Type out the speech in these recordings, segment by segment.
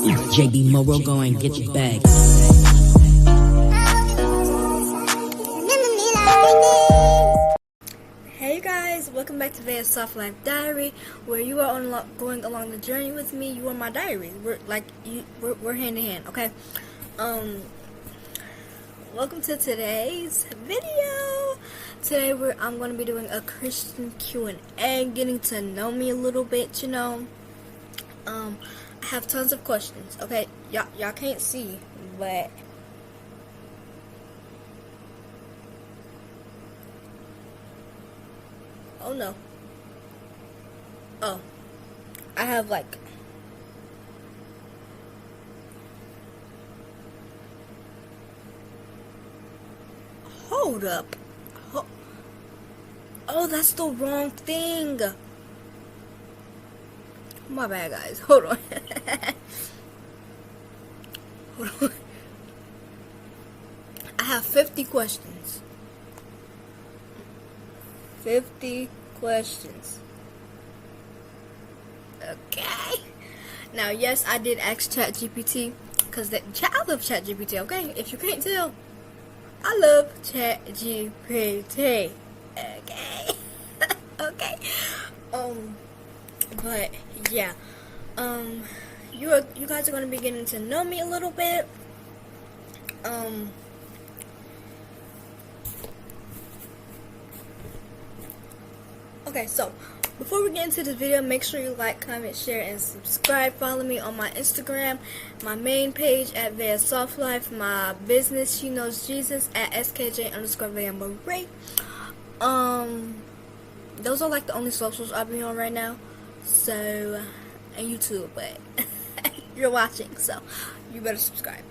JD Moro, go and get your bag. Hey guys, welcome back to the Soft Life Diary, where you are going along the journey with me. You are my diary. We're hand in hand, okay? Welcome to today's video. Today I'm going to be doing a Christian Q&A, getting to know me a little bit, you know. I have tons of questions, okay? Y'all can't see, but oh no. Oh. I have like hold up. Oh, that's the wrong thing. My bad, guys. Hold on. Hold on. I have 50 questions. 50 questions. Okay. Now, yes, I did ask ChatGPT, because I love ChatGPT, okay? If you can't tell, I love ChatGPT. Okay. Okay. But yeah. You guys are gonna be getting to know me a little bit. Okay, so before we get into this video, make sure you like, comment, share, and subscribe. Follow me on my Instagram, my main page at Vea Soft Life, my business SheKnowsJesus at SKJ_VeaMarie. Those are like the only socials I'll be on right now. So, and YouTube, but you're watching, so you better subscribe.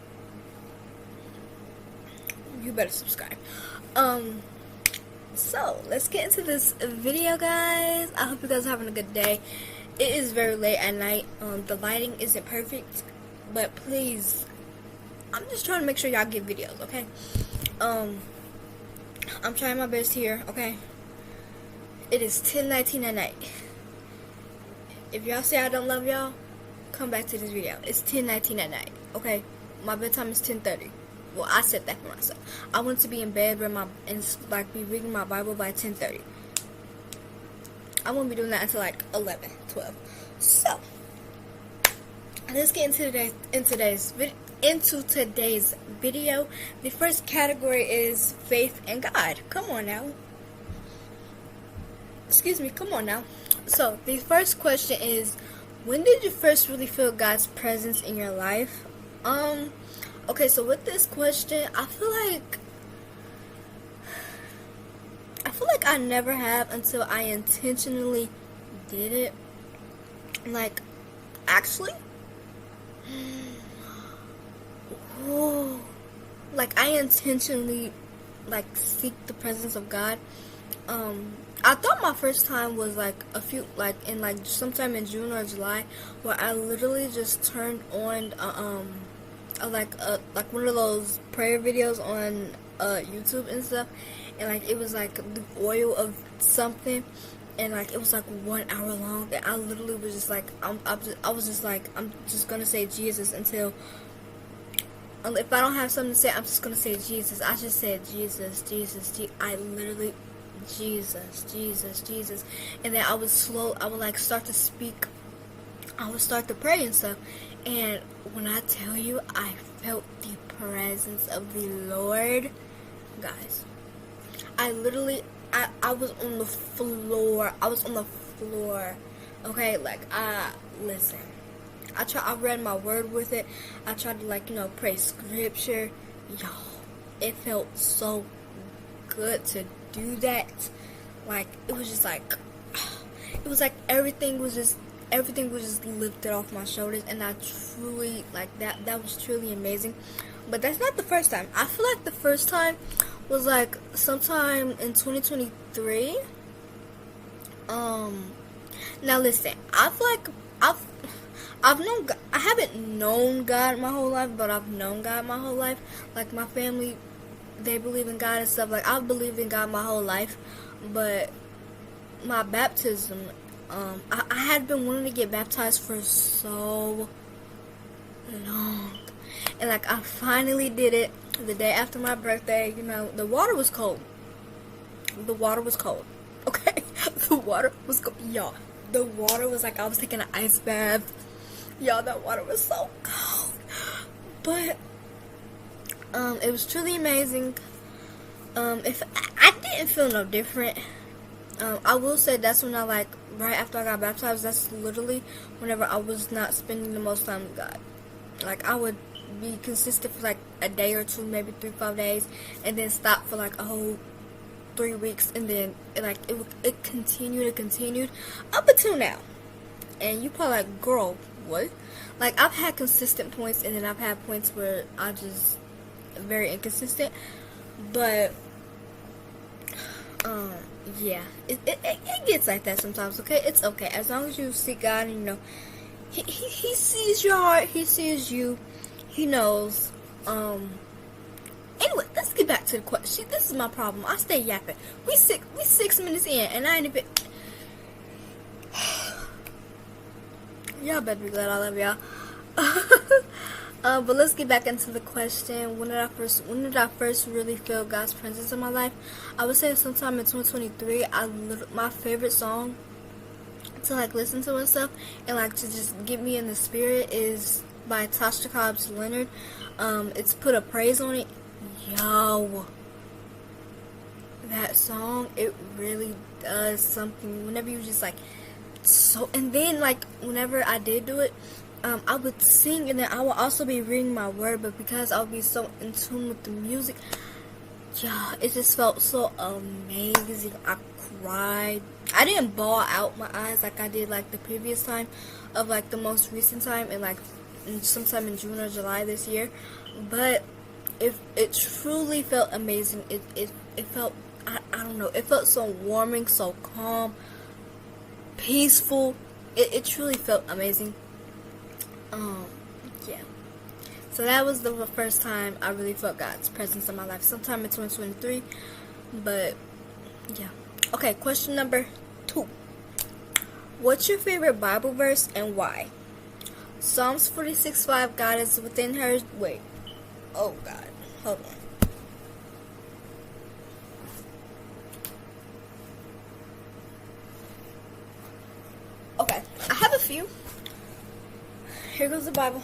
So let's get into this video, guys. I hope you guys are having a good day. It is very late at night. The lighting isn't perfect, but please, I'm just trying to make sure y'all get videos, okay? I'm trying my best here, okay? It is 10:19 at night. If y'all say I don't love y'all, come back to this video. It's 10:19 at night, okay? My bedtime is 10:30. Well, I said that for myself. I want to be in bed and be reading my Bible by 10:30. I won't be doing that until like 11, 12. So let's get into today's video. The first category is faith and God. Come on now. Excuse me. Come on now. So the first question is, when did you first really feel God's presence in your life? Okay, so with this question, I feel like I never have until I intentionally did it. Like, actually, like I intentionally seek the presence of God. I thought my first time was sometime in June or July, where I literally just turned on like one of those prayer videos on YouTube and stuff, and it was like the oil of something, and it was 1 hour long, and I literally was just I'm just gonna say Jesus until if I don't have something to say, I'm just gonna say Jesus. I just said Jesus, I literally Jesus, and then I would start to speak. I would start to pray and stuff, and when I tell you I felt the presence of the Lord, guys, I was on the floor. Okay, listen. I read my word with it. I tried to pray scripture. Yo, it felt so good to do that. It was just everything was just lifted off my shoulders, and I truly that was truly amazing. But that's not the first time. I feel like the first time was sometime in 2023. Now listen, I feel like I haven't known God my whole life, but I've known God my whole life. My family, they believe in God and stuff. I've believed in God my whole life, but my baptism, I had been wanting to get baptized for so long. And like I finally did it the day after my birthday. You know, the water was cold. The water was cold. Okay? The water was cold. Y'all, the water was like I was taking an ice bath. Y'all, that water was so cold. But it was truly amazing. If I didn't feel no different. I will say that's when I like right after I got baptized. That's literally whenever I was not spending the most time with God. Like I would be consistent for like a day or two, maybe 3-5 days, and then stop for like a whole 3 weeks, and then it continued up until now. And you probably like, girl, what? Like I've had consistent points, and then I've had points where I just very inconsistent. But yeah, it gets like that sometimes. Okay, it's okay as long as you seek God and you know He sees your heart, He sees you, He knows. Anyway, let's get back to the question. See, this is my problem. I stay yapping. We 6 minutes in, and I ain't even. Y'all better be glad I love y'all. But let's get back into the question. When did I first really feel God's presence in my life? I would say sometime in 2023. My favorite song to like listen to and stuff, and like to just get me in the spirit is by Tasha Cobbs Leonard. It's Put a Praise on It. Yo, that song, it really does something. Whenever you just like so, and then like whenever I did do it, I would sing, and then I would also be reading my word, but because I would be so in tune with the music, yeah, it just felt so amazing. I cried. I didn't bawl out my eyes like I did like the previous time of like the most recent time, and like sometime in June or July this year, but it truly felt amazing. It felt, I don't know, it felt so warming, so calm, peaceful. It truly felt amazing. Yeah. So that was the first time I really felt God's presence in my life, sometime in 2023. But yeah. Okay, question number 2. What's your favorite Bible verse and why? Psalms 46:5. God is within her. Wait. Oh God. Hold on. Okay, I have a few. Here goes the Bible.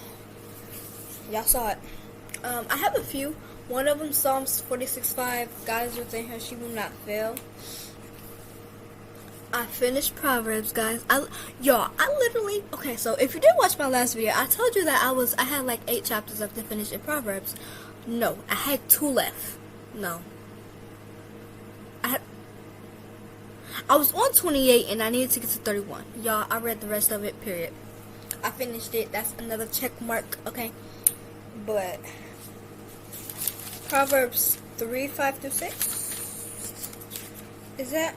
Y'all saw it. I have a few. One of them, Psalms 46:5. God is within her; she will not fail. I finished Proverbs, guys. I literally, okay, so if you didn't watch my last video, I told you that I had like 8 chapters left to finish in Proverbs. No, I had 2 left. No. I was on 28 and I needed to get to 31. Y'all, I read the rest of it, period. I finished it. That's another check mark, okay? But Proverbs 3:5-6. Is that?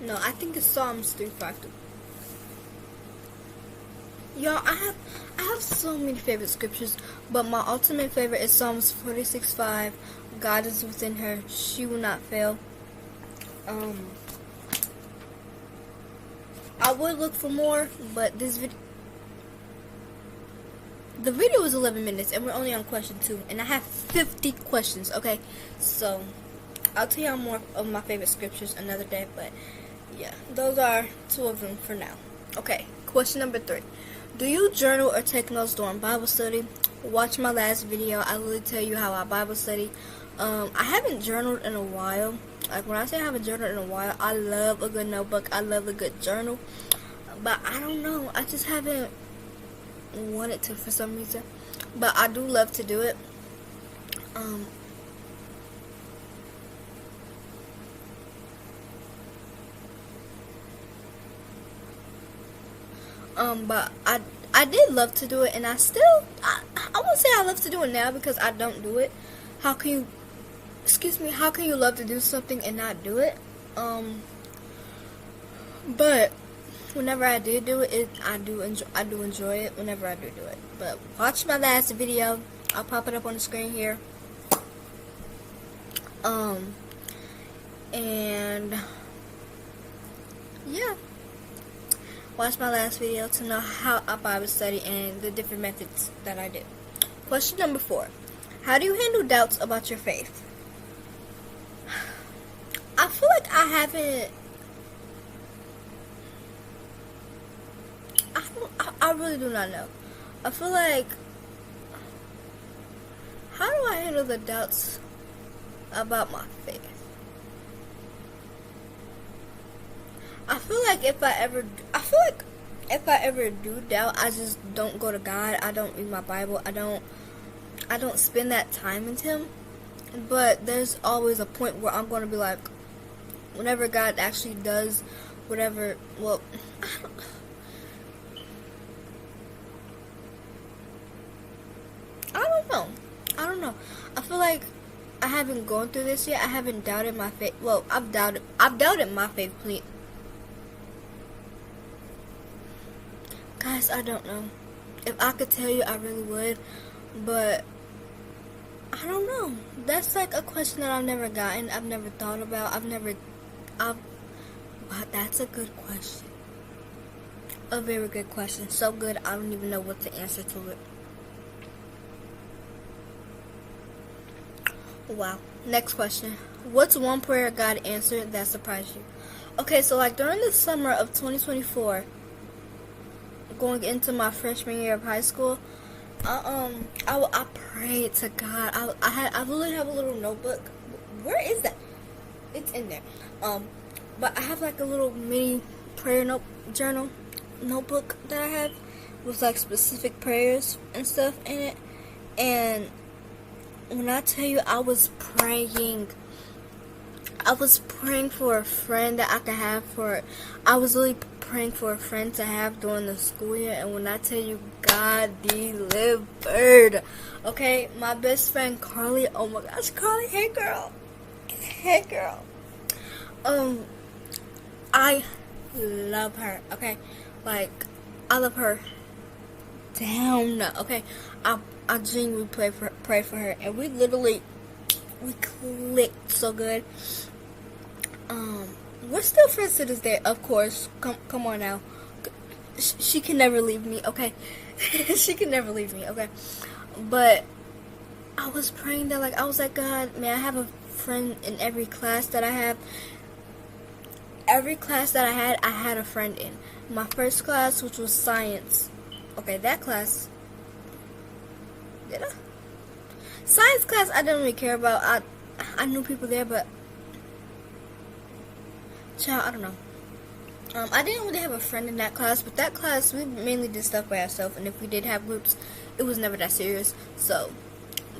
No, I think it's Psalms 3:5. Y'all, I have so many favorite scriptures, but my ultimate favorite is Psalms 46:5. God is within her; she will not fail. I would look for more, but the video is 11 minutes, and we're only on question 2, and I have 50 questions. Okay, so I'll tell y'all more of my favorite scriptures another day, but yeah, those are 2 of them for now. Okay, question number 3. Do you journal or take notes during Bible study? Watch my last video. I will tell you how I Bible study. I haven't journaled in a while. Like when I say I haven't journaled in a while, I love a good notebook. I love a good journal. But I don't know. I just haven't wanted to for some reason. But I do love to do it. But I did love to do it, and I won't say I love to do it now because I don't do it. How can you love to do something and not do it? But whenever I did do it, I do enjoy it whenever I do it. But watch my last video. I'll pop it up on the screen here. And yeah. watch my last video to know how I Bible study and the different methods that I did. Question number 4. How do you handle doubts about your faith? I feel like I haven't. I really do not know. I feel like, how do I handle the doubts about my faith? I feel like if I ever do doubt, I just don't go to God. I don't read my Bible. I don't spend that time with Him. But there's always a point where I'm going to be like, whenever God actually does whatever, well, I don't know. I feel like I haven't gone through this yet. I haven't doubted my faith. Well, I've doubted my faith. Please. Guys, I don't know. If I could tell you, I really would. But I don't know. That's like a question that I've never gotten. I've never thought about. But that's a good question. A very good question. So good, I don't even know what to answer to it. Wow. Next question. What's one prayer God answered that surprised you? Okay, so like during the summer of 2024, going into my freshman year of high school, I prayed to God. I literally have a little notebook. Where is that? It's in there. But I have like a little mini prayer journal notebook that I have with like specific prayers and stuff in it. And when I tell you, I was praying for a friend that I could have I was really praying for a friend to have during the school year. And when I tell you, God delivered. Okay, my best friend Carly. Oh my gosh, Carly, hey girl. I love her. Okay, like I love her down. Okay, I genuinely pray for her, and we clicked so good. We're still friends to this day, of course. Come on now. She can never leave me, okay? She can never leave me, okay? But I was praying that, like, I was like, God, may I have a friend in every class that I have. Every class that I had a friend in. My first class, which was science. Okay, that class. Did I? Science class, I didn't really care about. I knew people there, but child, I don't know. I didn't really have a friend in that class, but that class we mainly did stuff by ourselves, and if we did have groups, it was never that serious. So,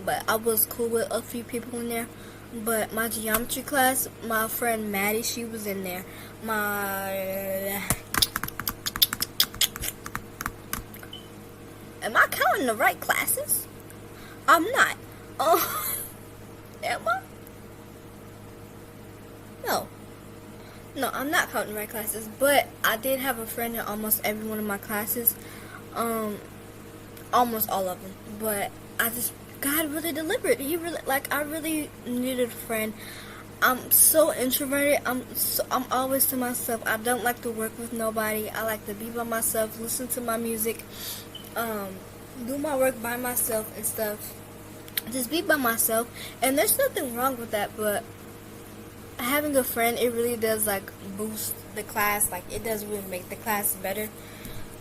but I was cool with a few people in there. But my geometry class, my friend Maddie, she was in there. Am I counting the right classes? I'm not. Am I? No, I'm not counting the right classes. But I did have a friend in almost every one of my classes. Almost all of them. But God really delivered. I really needed a friend. I'm so introverted. I'm always to myself. I don't like to work with nobody. I like to be by myself, listen to my music, do my work by myself and stuff. Just be by myself. And there's nothing wrong with that, but having a friend, it really does like boost the class. Like it does really make the class better.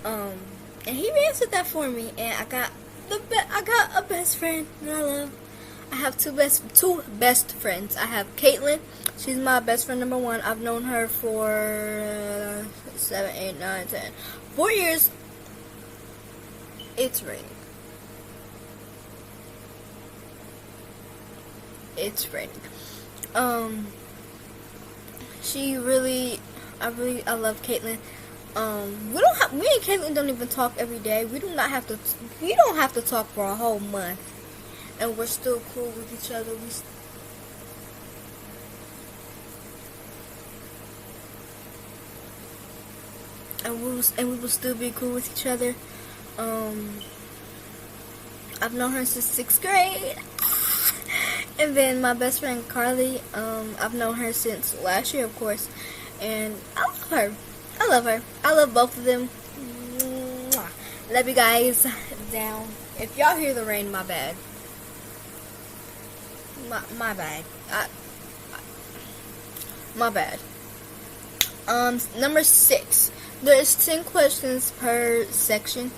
And he answered that for me, and I got a best friend that I love. I have two best friends. I have Caitlin. She's my best friend number 1. I've known her for 7, 8, 9, 10, 4 years. It's raining. I love Caitlin. Me and Caitlin don't even talk every day. We don't have to talk for a whole month, and we're still cool with each other. We will still be cool with each other. I've known her since 6th grade. And then my best friend Carly, I've known her since last year, of course. And I love her. I love both of them. Mwah. Love you guys. Down. If y'all hear the rain, my bad. My bad. My bad. Number 6. There's 10 questions per section.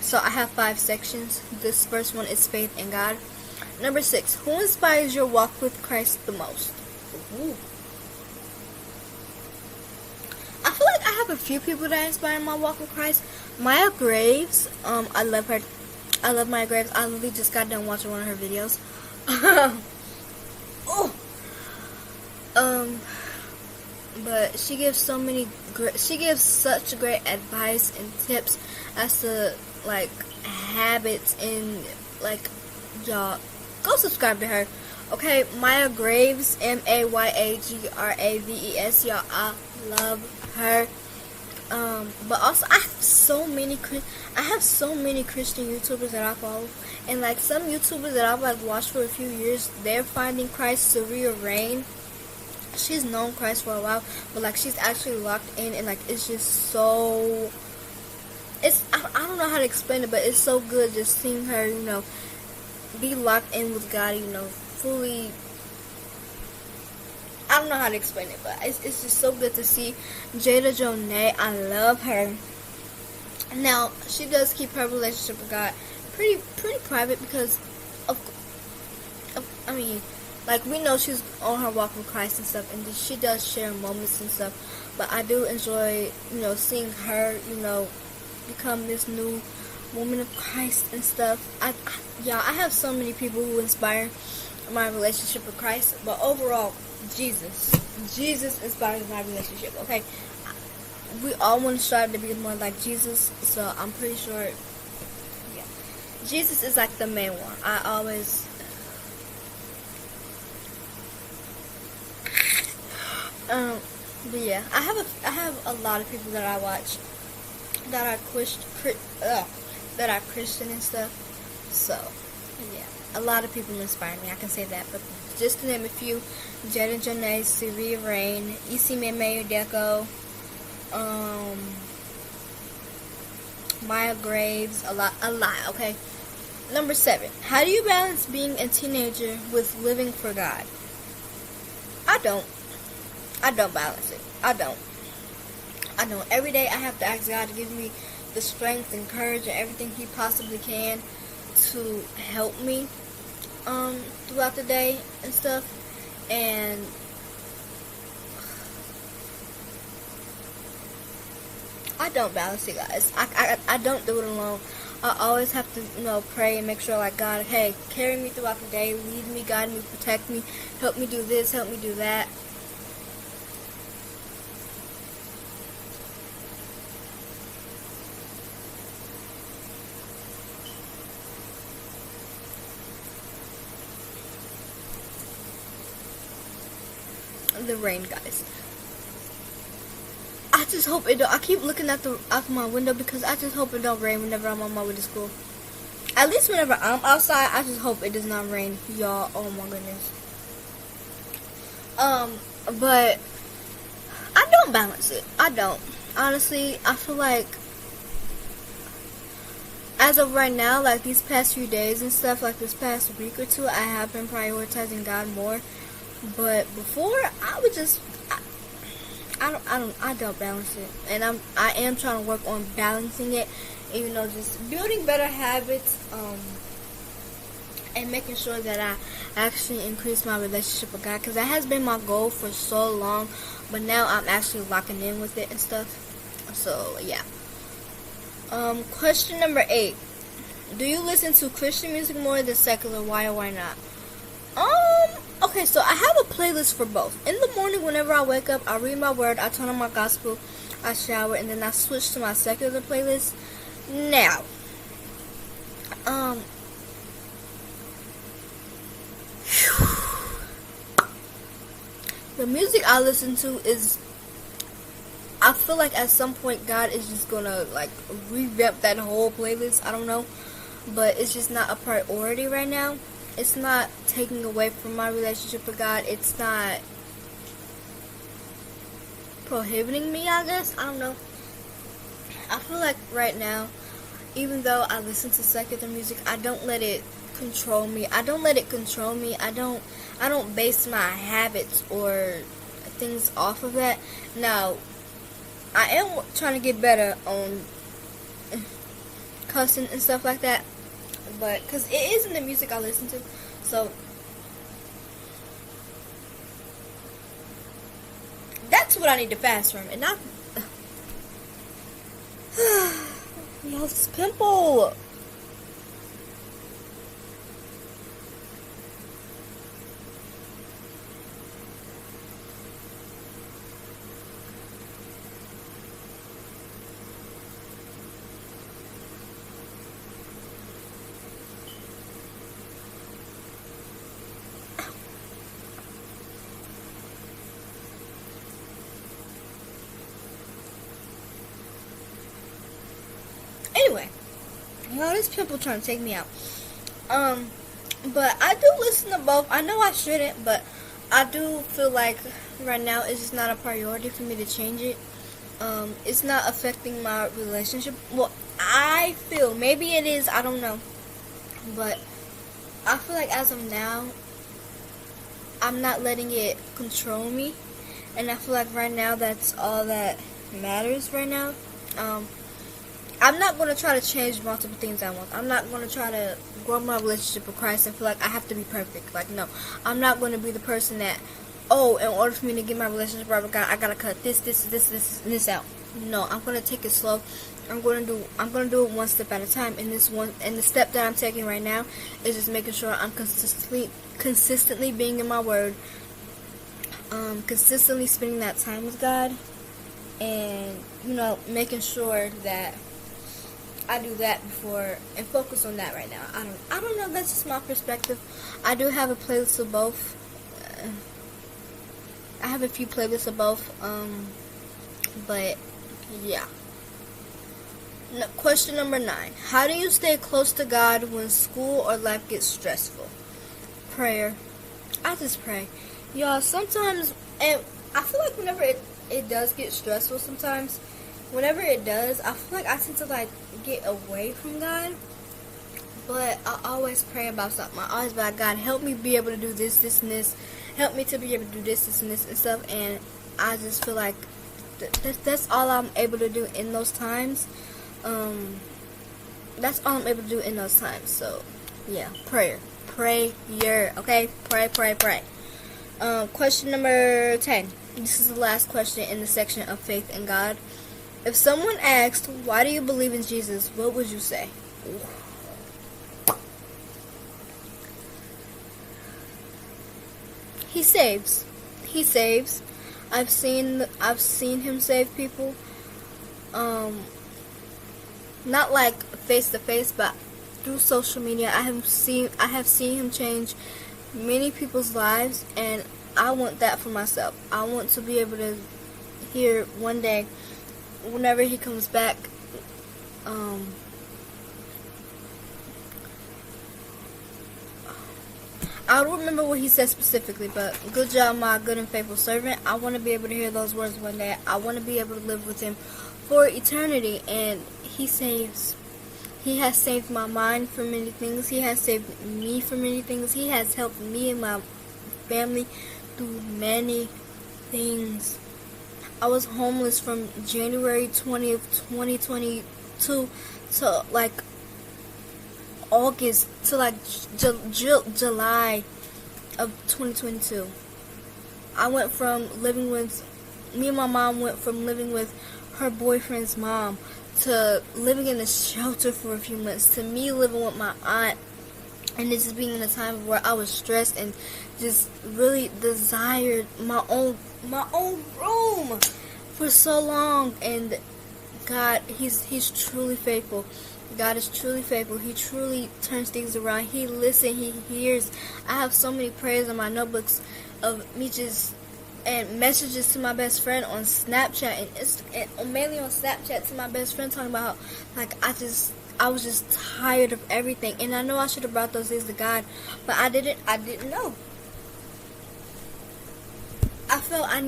So I have 5 sections. This first one is faith in God. Number 6. Who inspires your walk with Christ the most? Ooh. I feel like I have a few people that inspire my walk with Christ. Maya Graves. I love her. I love Maya Graves. I literally just got done watching one of her videos. Oh. But she gives such great advice and tips as to like habits and like, y'all go subscribe to her. Okay, Maya Graves, Mayagraves, y'all. I love her. But also I have so many Christian YouTubers that I follow, and like some YouTubers that I've like watched for a few years, they're finding Christ. Saria Rain, she's known Christ for a while, but like she's actually locked in, and like it's just so, I don't know how to explain it, but it's so good just seeing her, you know, be locked in with God, you know, fully. I don't know how to explain it, but it's just so good to see. Jada Jonay, I love her. Now, she does keep her relationship with God pretty private because I mean, like, we know she's on her walk with Christ and stuff, and she does share moments and stuff, but I do enjoy, you know, seeing her, you know, become this new woman of Christ and stuff. I have so many people who inspire my relationship with Christ, but overall, Jesus inspires my relationship. Okay, we all want to strive to be more like Jesus, so I'm pretty sure, yeah, Jesus is like the main one. I always, but yeah, I have a lot of people that I watch that are Christian and stuff. So yeah, a lot of people inspire me. I can say that, but just to name a few: Jada Jonay, Saria Rain, Isi Meme Deco, Maya Graves, a lot. Okay. Number 7. How do you balance being a teenager with living for God? I don't balance it. I don't. Every day I have to ask God to give me the strength and courage and everything He possibly can to help me throughout the day and stuff. And I don't balance it, guys. I don't do it alone. I always have to, you know, pray and make sure, like, God, hey, carry me throughout the day, lead me, guide me, protect me, help me do this, help me do that. The rain, guys. I just hope it don't. I keep looking out my window because I just hope it don't rain whenever I'm on my way to school. At least whenever I'm outside, I just hope it does not rain, y'all. Oh my goodness. But I don't balance it. I don't. Honestly, I feel like as of right now, like these past few days and stuff, like this past week or two, I have been prioritizing God more. But before, I would just, I don't balance it, and I am trying to work on balancing it, and, you know, just building better habits, and making sure that I actually increase my relationship with God, because that has been my goal for so long, but now I'm actually locking in with it and stuff. So yeah. Question number 8: do you listen to Christian music more than secular? Why or why not? Okay, so I have a playlist for both. In the morning, whenever I wake up, I read my word, I turn on my gospel, I shower, and then I switch to my secular playlist. Now, the music I listen to is, I feel like at some point God is just gonna like revamp that whole playlist. I don't know, but it's just not a priority right now. It's not taking away from my relationship with God. It's not prohibiting me, I guess. I don't know. I feel like right now, even though I listen to secular music, I don't let it control me. I don't base my habits or things off of that. Now, I am trying to get better on cussing and stuff like that, but because it isn't the music I listen to, so that's what I need to fast from, and not yo, this pimple. Anyway, this pimple trying to take me out. But I do listen to both. I know I shouldn't, but I do feel like right now it's just not a priority for me to change it. It's not affecting my relationship. Well, I feel, maybe it is, I don't know. But I feel like as of now, I'm not letting it control me. And I feel like right now that's all that matters right now. I'm not going to try to change multiple things at once. I'm not going to try to grow my relationship with Christ and feel like I have to be perfect. Like, no. I'm not going to be the person that, in order for me to get my relationship right with God, I got to cut this out. No, I'm going to take it slow. I'm going to do it one step at a time. And the step that I'm taking right now is just making sure I'm consistently being in my word, consistently spending that time with God, and, making sure that I do that before and focus on that right now. I don't know, that's just my perspective. I do have a playlist of both. I have a few playlists of both. But yeah. Question number 9. How do you stay close to God when school or life gets stressful? Prayer. I just pray. Y'all, sometimes, and I feel like whenever it does get stressful sometimes, whenever it does, I feel like I tend to get away from God. But I always pray about something. I always be like, God, help me be able to do this, this, and this. Help me to be able to do this, and this, and stuff. And I just feel like that's all I'm able to do in those times. That's all I'm able to do in those times. So, yeah, prayer. Okay? Pray. Question number 10. This is the last question in the section of faith in God. If someone asked, why do you believe in Jesus, what would you say? He saves. I've seen him save people. Not like face to face, but through social media. I have seen him change many people's lives, and I want that for myself. I want to be able to hear one day, whenever he comes back, I don't remember what he said specifically, but good job, my good and faithful servant. I want to be able to hear those words one day. I want to be able to live with him for eternity, and he saves. He has saved my mind from many things. He has saved me from many things. He has helped me and my family through many things. I was homeless from January 20th, 2022 to August to July of 2022. I went from living with, me and my mom went from living with her boyfriend's mom to living in a shelter for a few months to me living with my aunt, and this is being in a time where I was stressed and just really desired my own room for so long. And God, he's truly faithful. God is truly faithful. He truly turns things around. He listens. He hears. I have so many prayers in my notebooks of me and messages to my best friend on Snapchat and mainly on Snapchat to my best friend, talking about I was just tired of everything. And I know I should have brought those things to God, but I didn't know. I felt I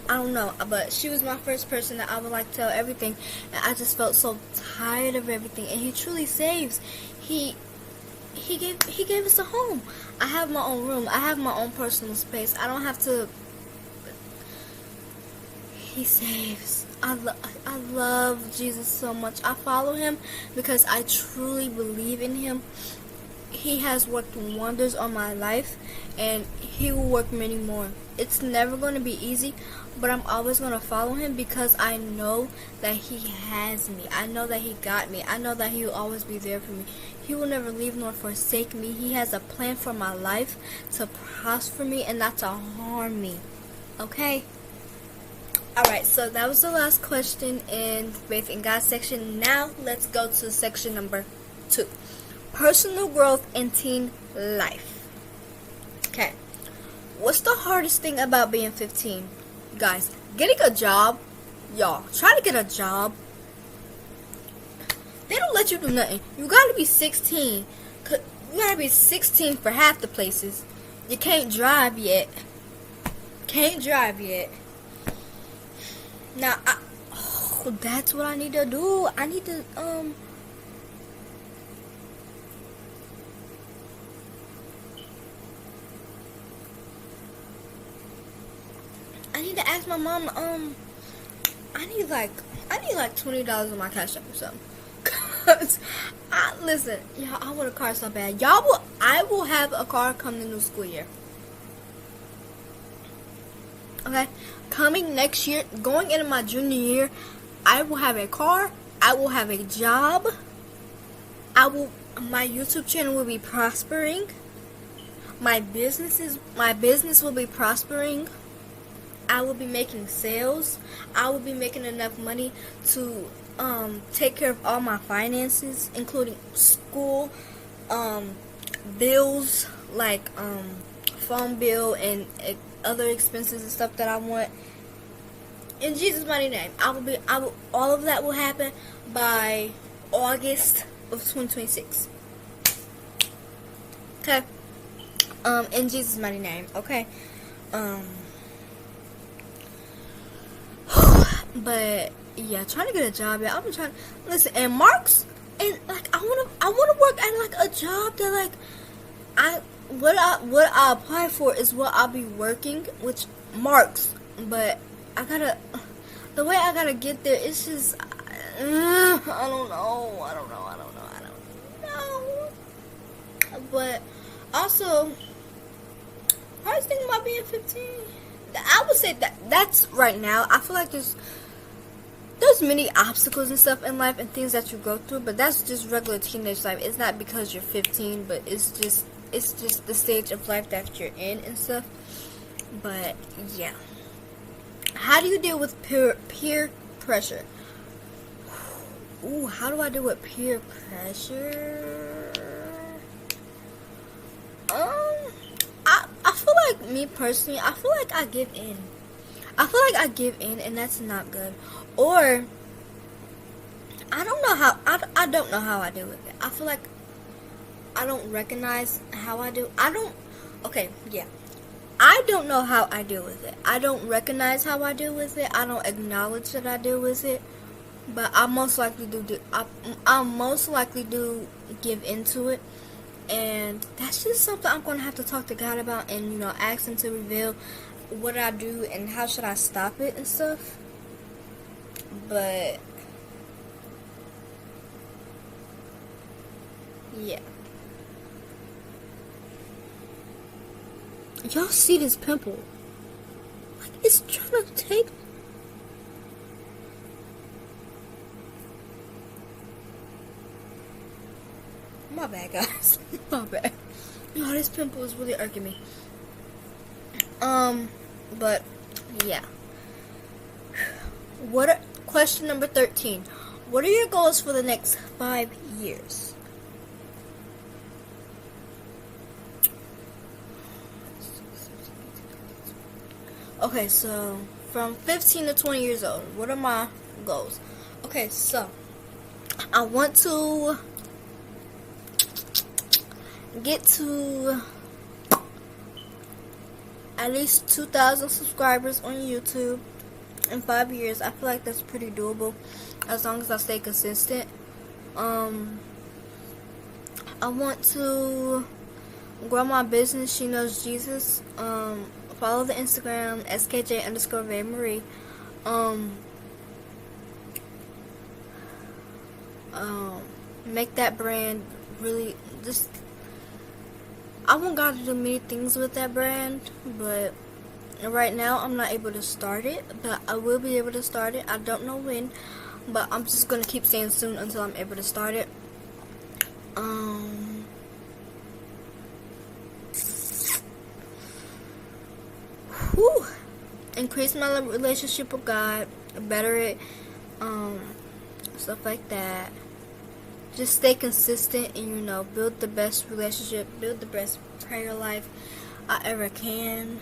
don't know, but she was my first person that I would like tell everything, and I just felt so tired of everything. And he truly saves. He gave us a home. I have my own room. I have my own personal space. I don't have to. He saves. I love Jesus so much. I follow him because I truly believe in him. He has worked wonders on my life, and he will work many more. It's never going to be easy, but I'm always going to follow him because I know that he has me. I know that he got me. I know that he will always be there for me. He will never leave nor forsake me. He has a plan for my life to prosper me and not to harm me. Okay? Alright, so that was the last question in Faith in God section. Now, let's go to section number 2. Personal growth in teen life. Okay. What's the hardest thing about being 15? Guys, getting a job. Y'all, try to get a job. They don't let you do nothing. You gotta be 16. You gotta be 16 for half the places. You can't drive yet. Now, that's what I need to do. I need to, I need to ask my mom, I need like $20 on my cash app or something. Cause, listen, y'all, I want a car so bad. I will have a car come the new school year. Okay? Coming next year, going into my junior year, I will have a car. I will have a job. My YouTube channel will be prospering. My business will be prospering. I will be making sales. I will be making enough money to take care of all my finances, including school, bills like phone bill and other expenses and stuff that I want. In Jesus' mighty name, all of that will happen by August of 2026. Okay. In Jesus' mighty name. Okay. But yeah, trying to get a job. Yeah, I've been trying. Listen, and marks, and like I wanna work at like a job that like what I apply for is what I'll be working, which marks. But the way I gotta get there. It's just I don't know. But also, hardest thing about being 15, I would say that's right now. I feel like there's many obstacles and stuff in life and things that you go through, but that's just regular teenage life. It's not because you're 15, but it's just the stage of life that you're in and stuff. But yeah, how do you deal with peer pressure? Ooh, how do I deal with peer pressure? I feel like, me personally, I feel like I give in. And that's not good. Or I don't know how I deal with it. I feel like I don't recognize how I do. I don't know how I deal with it. I don't recognize how I deal with it. I don't acknowledge that I deal with it. But I most likely do give into it. And that's just something I'm going to have to talk to God about and, ask him to reveal what I do and how should I stop it and stuff. But yeah. Y'all see this pimple? Like, it's trying to take. My bad, guys. My bad. Yo, this pimple is really irking me. But yeah. Question number 13. What are your goals for the next 5 years? Okay, so from 15 to 20 years old, what are my goals? Okay, so I want to get to at least 2,000 subscribers on YouTube in 5 years. I feel like that's pretty doable as long as I stay consistent. I want to grow my business, SheKnowsJesus. Follow the Instagram, skj_VayMarie. Make that brand really just. I want God to do many things with that brand, but right now I'm not able to start it. But I will be able to start it. I don't know when, but I'm just gonna keep saying soon until I'm able to start it. Increase my relationship with God, better it, stuff like that. Just stay consistent and, build the best relationship, build the best prayer life I ever can.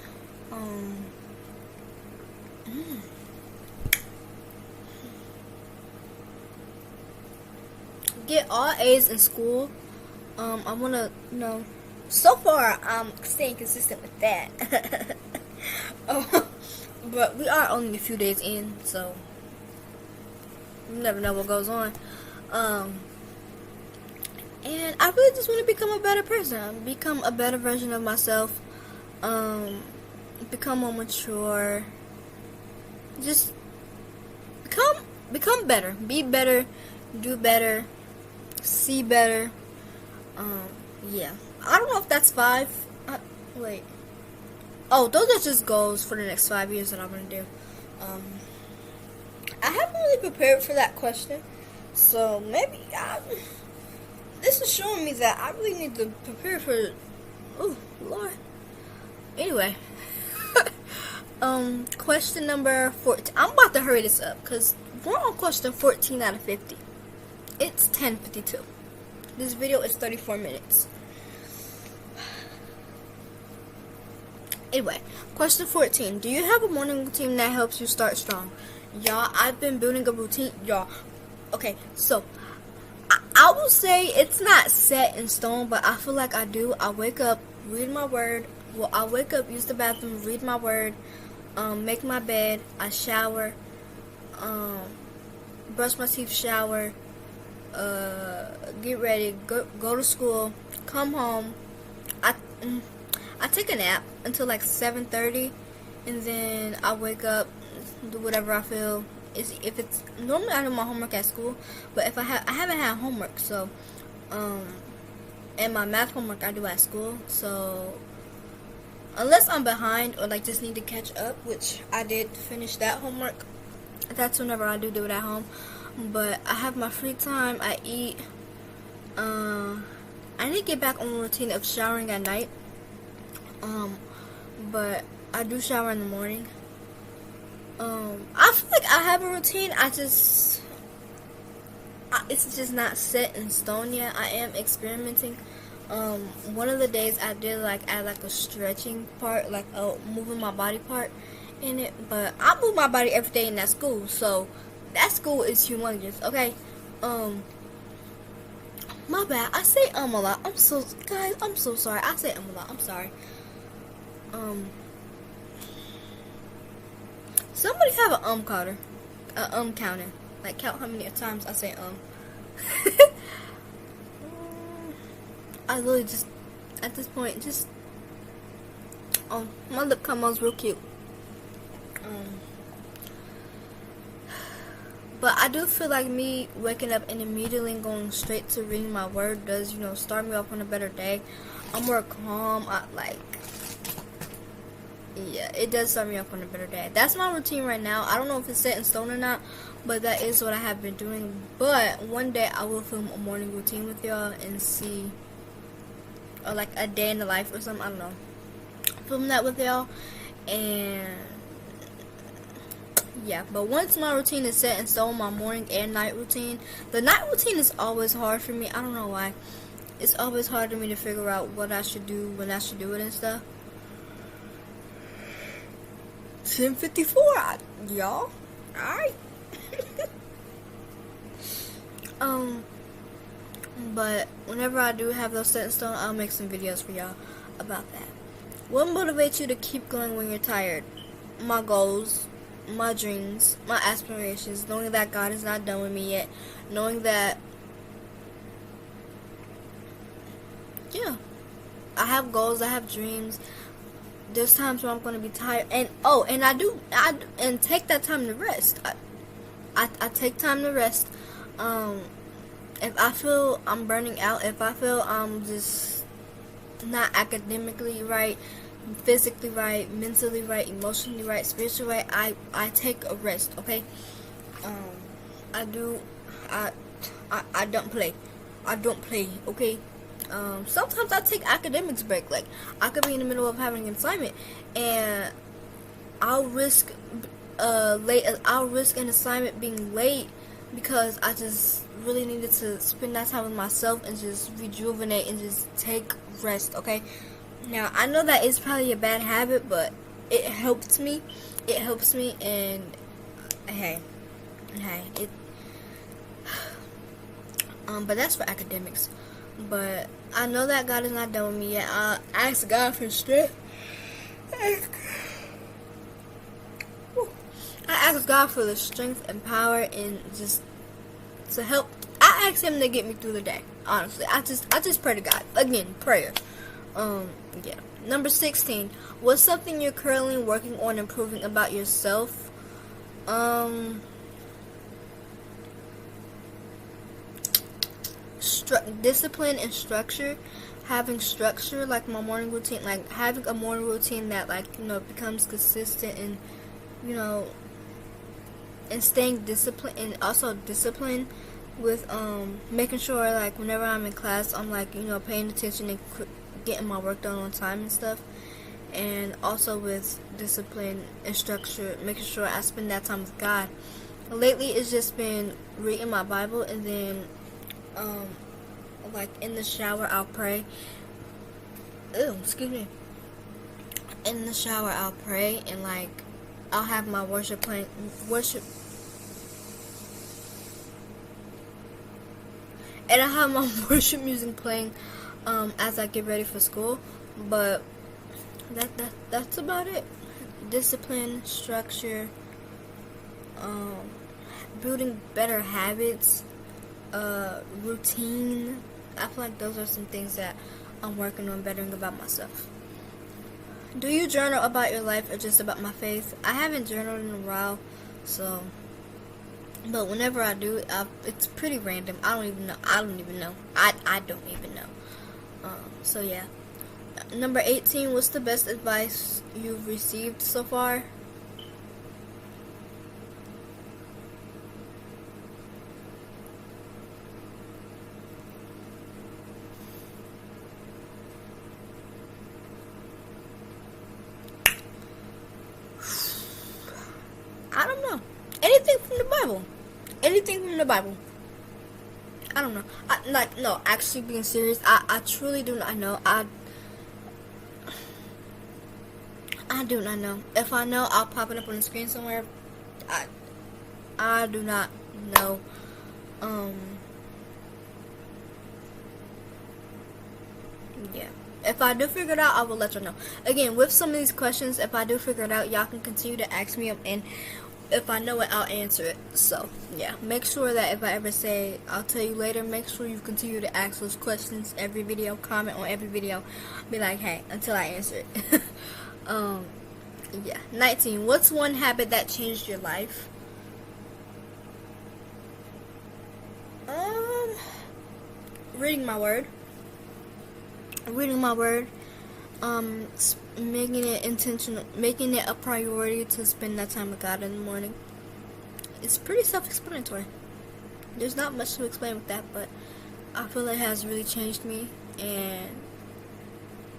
Get all A's in school. I want to, so far I'm staying consistent with that. But we are only a few days in, so you never know what goes on. And I really just want to become a better person, become a better version of myself, become more mature, just become better, be better, do better, see better. Yeah, I don't know if that's 5. Wait. Oh, those are just goals for the next 5 years that I'm gonna do. I haven't really prepared for that question, so maybe this is showing me that I really need to prepare for. Oh Lord. Anyway, question number 14. I'm about to hurry this up because we're on question 14 out of 50. It's 10:52. This video is 34 minutes. Anyway, question 14. Do you have a morning routine that helps you start strong? Y'all, I've been building a routine. Y'all, okay, so I will say it's not set in stone, but I feel like I do. I wake up, read my word. Well, I wake up, use the bathroom, read my word, make my bed, I shower, brush my teeth, shower, get ready, go to school, come home. I take a nap until like 7:30, and then I wake up, do whatever I feel. If it's normally I do my homework at school, but if I haven't had homework, so and my math homework I do at school. So unless I'm behind or like just need to catch up, which I did finish that homework, that's whenever I do it at home. But I have my free time. I eat. I need to get back on the routine of showering at night. But I do shower in the morning. I feel like I have a routine. It's just not set in stone yet. I am experimenting. One of the days I did add a stretching part, moving my body part in it. But I move my body every day in that school, so that school is humongous. Okay. My bad. I say a lot. I'm so sorry. I say a lot. I'm sorry. Somebody have an counter. Counter. Like count how many times I say I literally just at this point my lip combo's real cute. But I do feel like me waking up and immediately going straight to reading my word does, start me off on a better day. I'm more calm. Yeah, it does start me off on a better day. That's my routine right now. I don't know if it's set in stone or not, but that is what I have been doing. But one day I will film a morning routine with y'all and see, or like a day in the life or something. I don't know. Film that with y'all, and yeah. But once my routine is set in stone, my morning and night routine. The night routine is always hard for me. I don't know why. It's always hard for me to figure out what I should do, when I should do it and stuff. 10:54, y'all. Alright. But whenever I do have those set in stone, I'll make some videos for y'all about that. What motivates you to keep going when you're tired? My goals, my dreams, my aspirations, knowing that God is not done with me yet, knowing that, yeah, I have goals, I have dreams. There's times where I'm going to be tired, and I do and take that time to rest. I take time to rest. If I feel I'm burning out, if I feel I'm just not academically right, physically right, mentally right, emotionally right, spiritually right, I take a rest, okay? I don't play. I don't play, okay? Sometimes I take academics break. Like, I could be in the middle of having an assignment, and I'll risk an assignment being late because I just really needed to spend that time with myself and just rejuvenate and just take rest, okay? Now, I know that it's probably a bad habit, but it helps me. It helps me, and hey, it. But that's for academics. But I know that God is not done with me yet. I ask God for strength. I ask God for the strength and power and just to help. I ask Him to get me through the day. Honestly, I just pray to God. Again, prayer. Yeah. Number 16. What's something you're currently working on improving about yourself? Discipline and structure. Having structure, like my morning routine, like having a morning routine that, like, becomes consistent, and and staying disciplined, and also discipline with making sure, like, whenever I'm in class, I'm like, paying attention and getting my work done on time and stuff. And also with discipline and structure, making sure I spend that time with God. Lately, it's just been reading my Bible, and then like in the shower I'll pray. Excuse me. In the shower I'll pray, and like I'll have my worship and I have my worship music playing as I get ready for school. But that's about it. Discipline, structure, building better habits, routine. I feel like those are some things that I'm working on bettering about myself. Do you journal about your life or just about my faith? I haven't journaled in a while, but whenever I do, it's pretty random. I don't even know. I don't even know. So yeah. Number 18, what's the best advice you've received so far? I don't know. Anything from the Bible. Anything from the Bible. I don't know. No, actually being serious, I truly do not know. I do not know. If I know, I'll pop it up on the screen somewhere. I do not know. Yeah. If I do figure it out, I will let you know. Again, with some of these questions, if I do figure it out, y'all can continue to ask me, and if I know it, I'll answer it. So, yeah. Make sure that if I ever say, I'll tell you later, make sure you continue to ask those questions every video, comment on every video. Be like, hey, until I answer it. Yeah. 19. What's one habit that changed your life? Reading my word. Making it intentional, making it a priority to spend that time with God in the morning. It's pretty self-explanatory. There's not much to explain with that, but I feel it has really changed me, and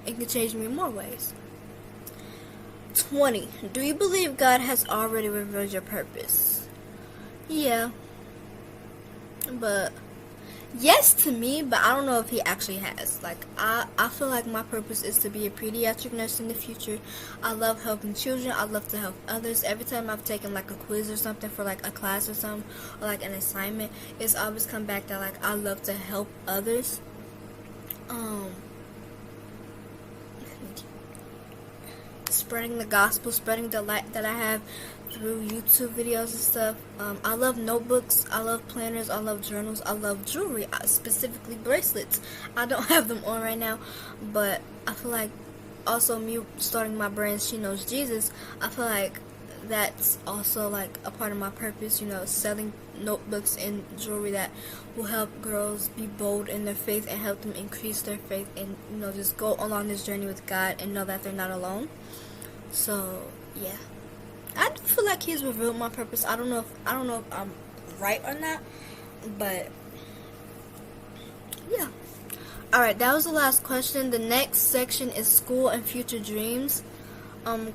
it can change me in more ways. 20. Do you believe God has already revealed your purpose? Yeah. But yes to me, but I don't know if He actually has. Like, I feel like my purpose is to be a pediatric nurse in the future. I love helping children. I love to help others. Every time I've taken like a quiz or something for like a class or something, or like an assignment, it's always come back that like I love to help others. spreading the gospel, spreading the light that I have through YouTube videos and stuff. I love notebooks, I love planners, I love journals, I love jewelry, specifically bracelets. I don't have them on right now, but I feel like also me starting my brand SheKnowsJesus, I feel like that's also like a part of my purpose, selling notebooks and jewelry that will help girls be bold in their faith and help them increase their faith and just go along this journey with God and know that they're not alone. So yeah, I do feel like He's revealed my purpose. I don't know if I'm right or not, but yeah. Alright, that was the last question. The next section is school and future dreams.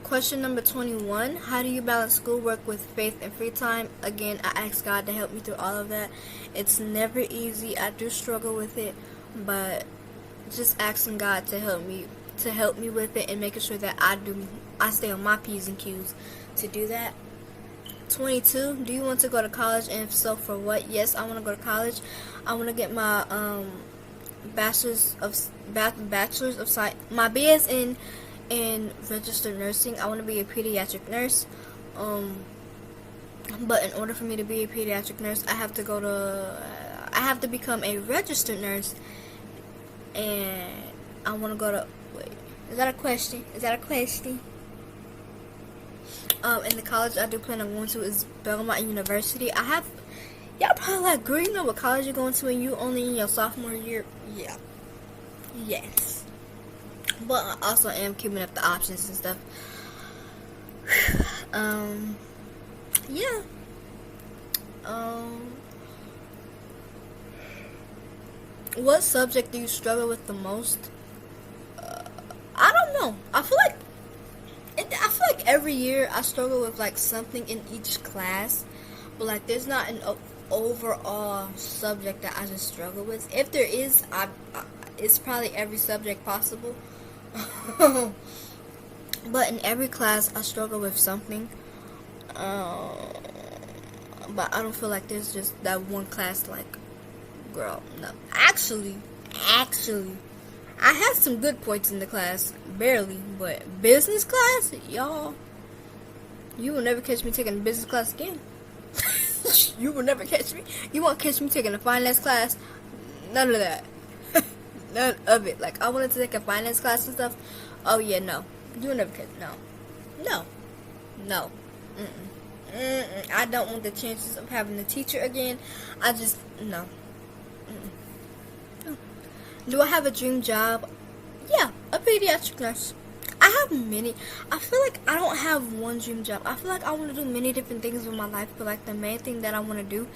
Question number 21. How do you balance schoolwork with faith and free time? Again, I ask God to help me through all of that. It's never easy. I do struggle with it, but just asking God to help me with it and making sure that I stay on my P's and Q's to do that. 22. Do you want to go to college, and if so, for what? Yes, I want to go to college. I want to get my bachelor's of science, my BS in registered nursing. I want to be a pediatric nurse. But in order for me to be a pediatric nurse, I have to become a registered nurse, and I want to go to. Wait, is that a question? And the college I do plan on going to is Belmont University. Y'all probably like, girl, you know what college you're going to and you only in your sophomore year? Yeah. Yes. But I also am keeping up the options and stuff. Yeah. What subject do you struggle with the most? I don't know. I feel like every year I struggle with like something in each class, but like there's not an overall subject that I just struggle with. If there is, it's probably every subject possible. But in every class I struggle with something. But I don't feel like there's just that one class like, girl, no. Actually, I had some good points in the class, barely, but business class, y'all, you will never catch me taking a business class again. You will never catch me. You won't catch me taking a finance class. None of that. None of it. Like, I wanted to take a finance class and stuff. Oh yeah, no. You will never catch. No. I don't want the chances of having a teacher again. I just no. Do I have a dream job? Yeah, a pediatric nurse. I have many. I feel like I don't have one dream job. I feel like I want to do many different things with my life, but like the main thing that I want to do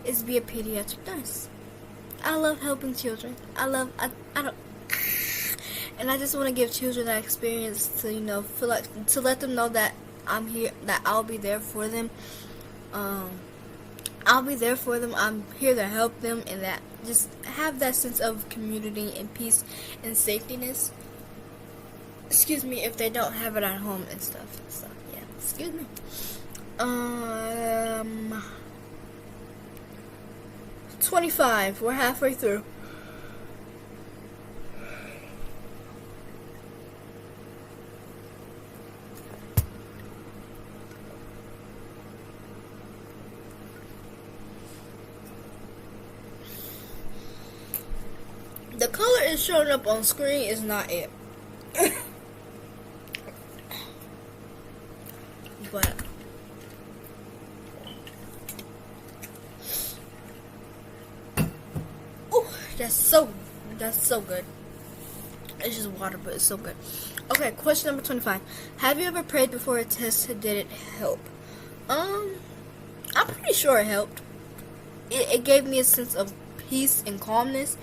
is be a pediatric nurse. I love helping children. I don't, and I just want to give children that experience to, feel like, to let them know that I'm here, that I'll be there for them. I'll be there for them. I'm here to help them, and that just have that sense of community and peace and safetyness. Excuse me if they don't have it at home and stuff. So yeah, excuse me. 25. We're halfway through. The color is showing up on screen is not it. But that's so good. It's just water, but it's so good. Okay, question number 25. Have you ever prayed before a test? Did it help? I'm pretty sure it helped. It gave me a sense of peace and calmness.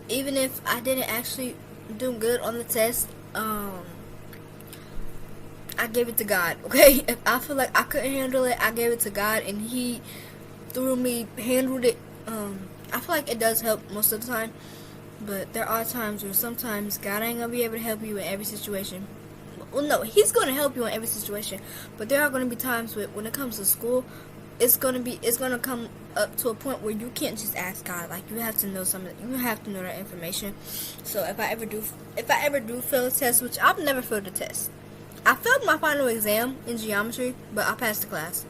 Even if I didn't actually do good on the test, I gave it to God, okay? If I feel like I couldn't handle it, I gave it to God, and He, through me, handled it. I feel like it does help most of the time, but there are times where sometimes God ain't gonna be able to help you in every situation. Well, no, He's gonna help you in every situation, but there are gonna be times when it comes to school, it's gonna come up to a point where you can't just ask God. Like, you have to know something. You have to know that information. So if I ever do fail a test, which I've never failed a test, I failed my final exam in geometry, but I passed the class.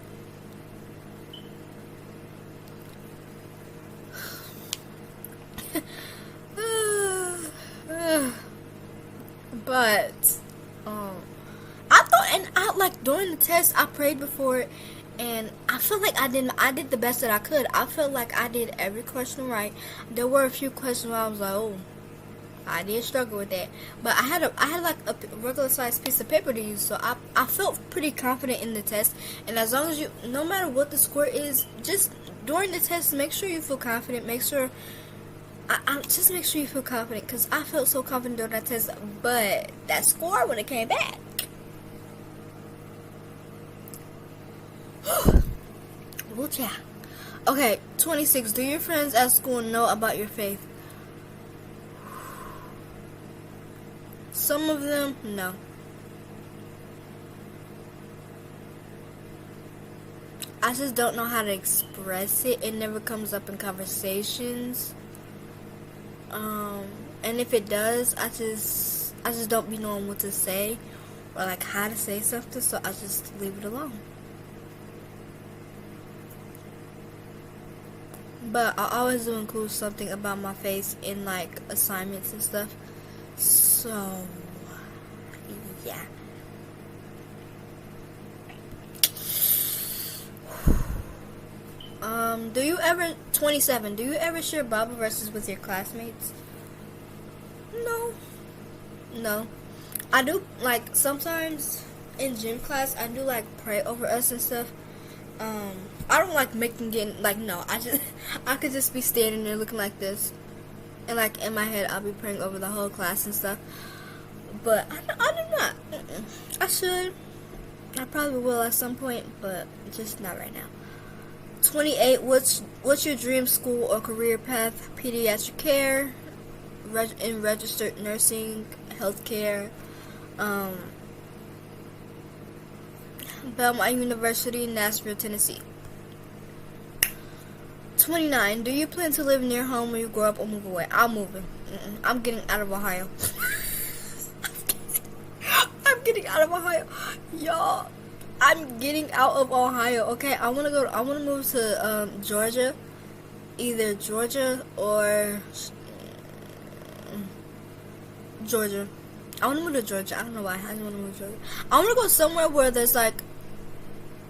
But I thought, and I like during the test, I prayed before it, and I feel like I did the best that I could. I felt like I did every question right. There were a few questions where I was like, oh, I did struggle with that, but I had like a regular sized piece of paper to use, so I felt pretty confident in the test. And as long as you, no matter what the score is, just during the test, make sure you feel confident. Make sure, I just make sure you feel confident, because I felt so confident during that test, but that score when it came back. Well, yeah. Okay, 26. Do your friends at school know about your faith? Some of them, no. I just don't know how to express it. It never comes up in conversations. And if it does, I just don't be knowing what to say or like how to say something, so I just leave it alone. But I always do include something about my face in like assignments and stuff. So, yeah. Do you ever, 27, do you ever share Bible verses with your classmates? No. I do, like, sometimes in gym class, I do, like, pray over us and stuff. I don't like making it, like, no, I could just be standing there looking like this. And, like, in my head, I'll be praying over the whole class and stuff. But I do not. I should. I probably will at some point, but just not right now. 28. What's your dream school or career path? Pediatric care, in registered nursing, healthcare, Belmont University, Nashville, Tennessee. 29. Do you plan to live near home when you grow up or move away? I'm moving. I'm getting out of Ohio. I'm getting out of Ohio, y'all. I'm getting out of Ohio. Okay, I want to move to Georgia, either Georgia or Georgia. I want to move to Georgia. I don't know why. I just want to move to Georgia. I want to go somewhere where there's like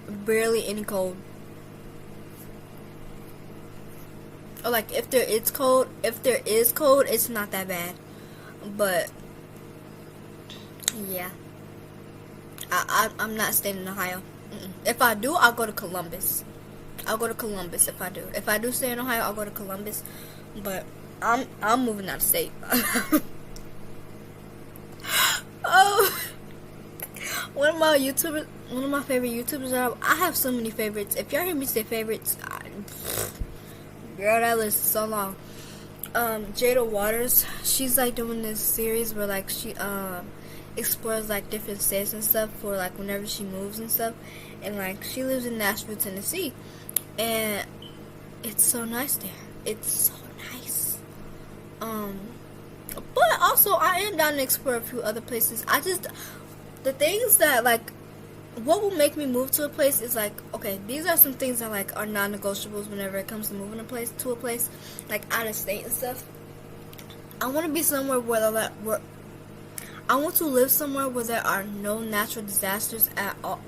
barely any cold. Or like if there is cold, it's not that bad. But yeah, I'm not staying in Ohio. If I do, I'll go to Columbus. If I do. If I do stay in Ohio, I'll go to Columbus. But I'm moving out of state. Oh, one of my favorite YouTubers. I have so many favorites. If y'all hear me say favorites, girl, that list is so long. Jada Waters, she's like doing this series where like she explores like different states and stuff for like whenever she moves and stuff, and like she lives in Nashville, Tennessee, and it's so nice there. It's so nice. But also I am down to explore a few other places. The things that like what will make me move to a place is like, okay, these are some things that like are non-negotiables whenever it comes to moving to a place like out of state and stuff. I want to be somewhere where I want to live somewhere where there are no natural disasters at all.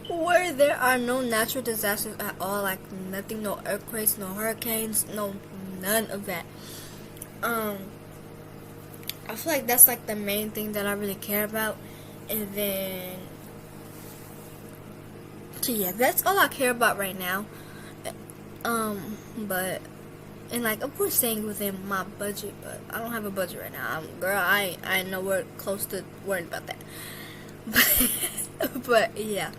Where there are no natural disasters at all, like nothing, no earthquakes, no hurricanes, none of that. I feel like that's like the main thing that I really care about. And then, so yeah, that's all I care about right now. But, and like, of course, staying within my budget, but I don't have a budget right now. Girl, I ain't nowhere close to worrying about that. But yeah.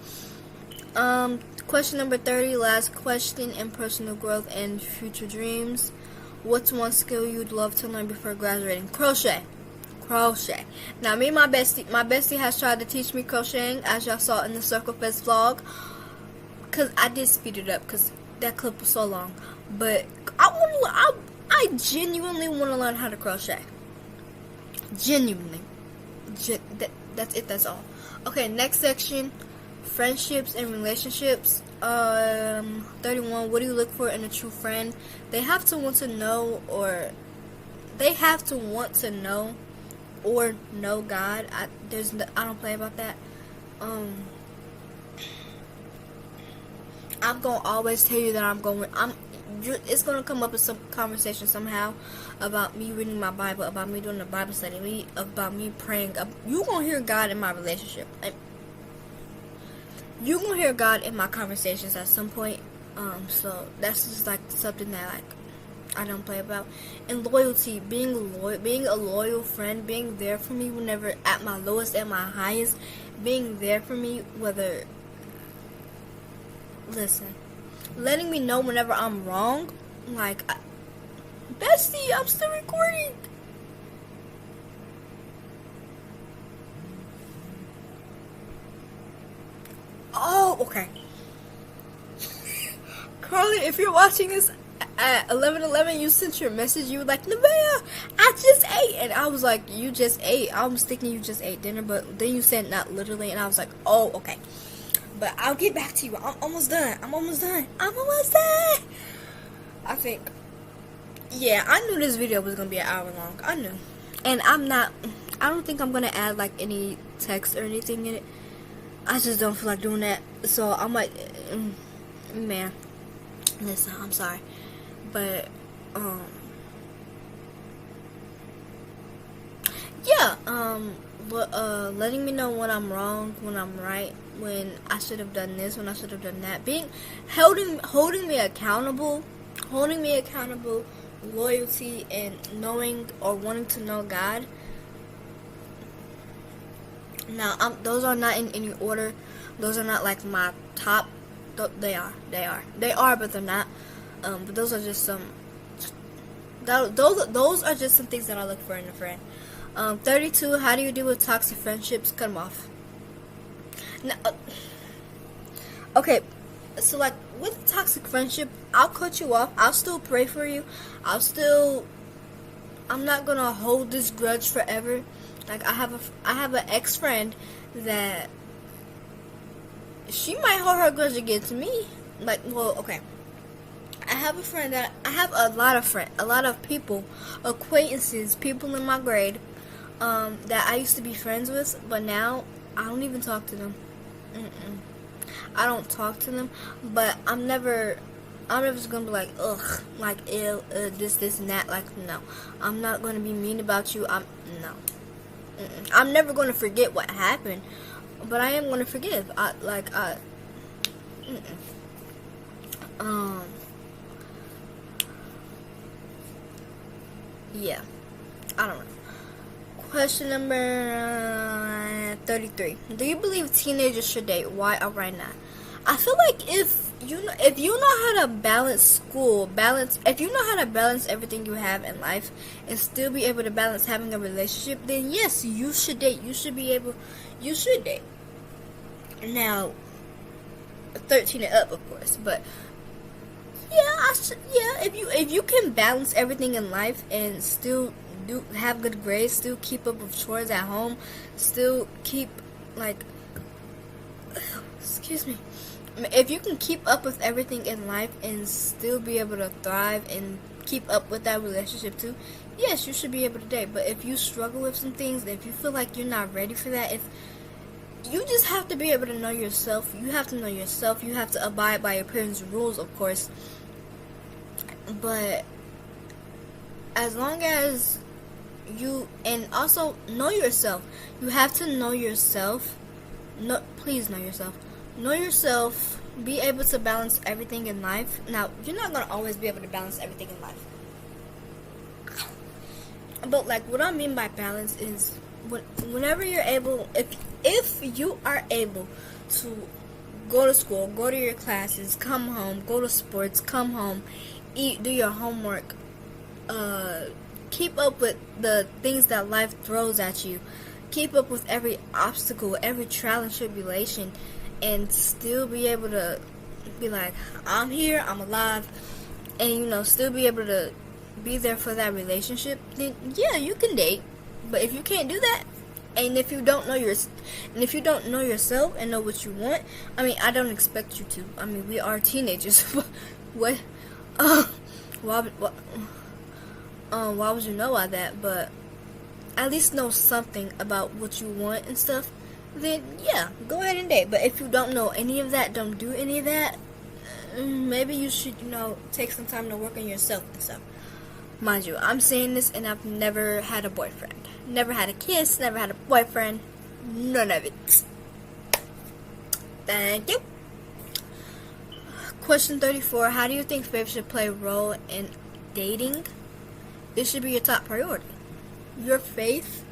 Question number 30, last question in personal growth and future dreams. What's one skill you'd love to learn before graduating? Crochet. Now, me and my bestie has tried to teach me crocheting, as y'all saw in the Circle Fest vlog. Cause I did speed it up, cause that clip was so long. But I genuinely want to learn how to crochet. Genuinely. That's it. That's all. Okay, next section. Friendships and relationships. 31. What do you look for in a true friend? They have to want to know, or know God. I don't play about that. I'm gonna always tell you that it's gonna come up in some conversation somehow about me reading my Bible, about me doing a Bible study, about me praying. You gonna hear God in my relationship. You gonna hear God in my conversations at some point. So that's just like something that like I don't play about. And loyalty, being a loyal friend, being there for me whenever at my lowest, at my highest, being there for me, letting me know whenever I'm wrong. Like, bestie, I'm still recording. Oh, okay. Carly, if you're watching this at 11:11, you sent your message. You were like, Nevaeh, I just ate. And I was like, you just ate? I was thinking you just ate dinner, but then you said not literally, and I was like, oh, okay. But I'll get back to you. I'm almost done. I think. Yeah, I knew this video was going to be an hour long. I knew. And I don't think I'm going to add like any text or anything in it. I just don't feel like doing that. So I'm like, man, listen, I'm sorry. But, yeah, letting me know when I'm wrong, when I'm right, when I should have done this, when I should have done that. Holding me accountable, loyalty, and knowing or wanting to know God. Now, those are not in any order. Those are not like my top. They are, but they're not. But those are just some. Those are just some things that I look for in a friend. 32. How do you deal with toxic friendships? Cut them off. Now, okay, so like with toxic friendship, I'll cut you off. I'll still pray for you. I'm not gonna hold this grudge forever. Like I have an ex-friend that she might hold her grudge against me. Like, well, okay. I have a lot of people, acquaintances, people in my grade, that I used to be friends with, but now I don't even talk to them. I don't talk to them, but I'm never just gonna be like, ugh, like, ew, this and that. Like, no, I'm not gonna be mean about you. No. I'm never gonna forget what happened, but I am gonna forgive. Yeah, I don't know. Question number 33. Do you believe teenagers should date? Why or why not? I feel like if you know how to balance if you know how to balance everything you have in life and still be able to balance having a relationship, then yes, you should date. You should date. Now, 13 and up, of course, but if you can balance everything in life and still have good grades, still keep up with chores at home, still keep excuse me. If you can keep up with everything in life and still be able to thrive and keep up with that relationship too, yes, you should be able to date. But if you struggle with some things, if you feel like you're not ready for that, if you just have to be able to know yourself. You have to know yourself. You have to abide by your parents' rules, of course. But as long as and also know yourself. You have to know yourself. No, please know yourself. Know yourself. Be able to balance everything in life. Now, you're not going to always be able to balance everything in life. But like what I mean by balance is whenever you're able, if you are able to go to school, go to your classes, come home, go to sports, come home, eat, do your homework, keep up with the things that life throws at you, keep up with every obstacle, every trial and tribulation, and still be able to be like, I'm here, I'm alive, and still be able to be there for that relationship, then yeah, you can date. But if you can't do that, and if you don't know yourself and know what you want, I mean, I don't expect you to. I mean, we are teenagers. What? Why would you know all that? But at least know something about what you want and stuff. Then yeah, go ahead and date. But if you don't know any of that, don't do any of that. Maybe you should, take some time to work on yourself and stuff. Mind you, I'm saying this and I've never had a boyfriend. Never had a kiss, never had a boyfriend. None of it. Thank you. Question 34. How do you think faith should play a role in dating? It should be your top priority. Your faith.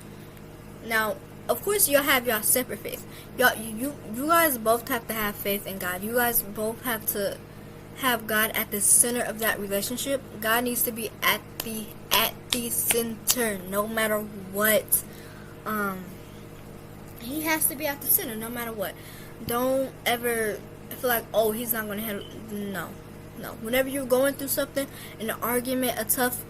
Now, of course, you'll have your separate faith. You guys both have to have faith in God. You guys both have to have God at the center of that relationship. God needs to be at the center, no matter what. He has to be at the center, no matter what. Don't ever feel like, oh, he's not going to handle. No. Whenever you're going through something, an argument, a tough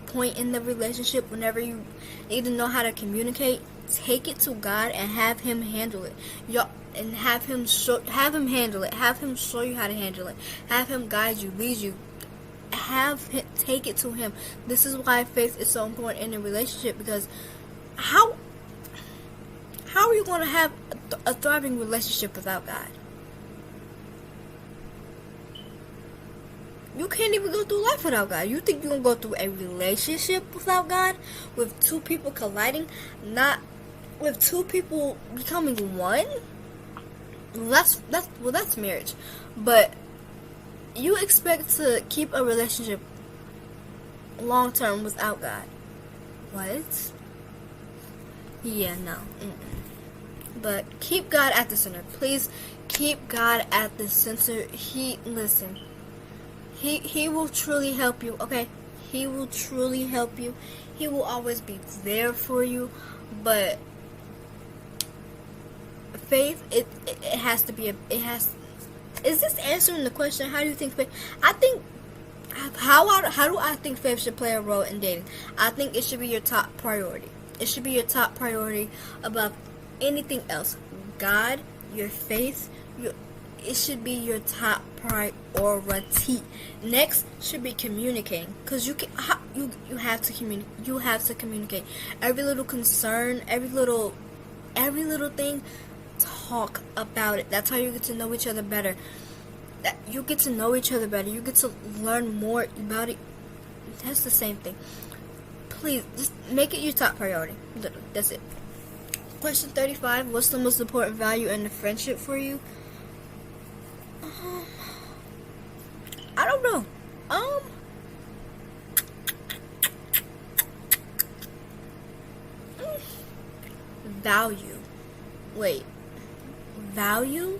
point in the relationship, whenever you need to know how to communicate, take it to God and have Him handle it. And have Him handle it. Have Him show you how to handle it. Have Him guide you, lead you. Take it to Him. This is why faith is so important in a relationship, because how are you going to have a thriving relationship without God? You can't even go through life without God. You think you're going to go through a relationship without God? With two people colliding? Not with two people becoming one? That's marriage. But you expect to keep a relationship long term without God? What? Yeah, no. But keep God at the center. Please keep God at the center. He will truly help you, okay? He will truly help you. He will always be there for you. But faith, it has to be is this answering the question? How do you think faith? I think how do I think faith should play a role in dating? I think it should be your top priority. It should be your top priority above anything else. God, your faith, it should be your top priority. Next should be communicating, because you have to communicate. You have to communicate every little concern, every little thing. Talk about it. That's how you get to know each other better. You get to know each other better. You get to learn more about it. That's the same thing. Please, just make it your top priority. That's it. Question 35. What's the most important value in a friendship for you? I don't know. Value. Wait. Value?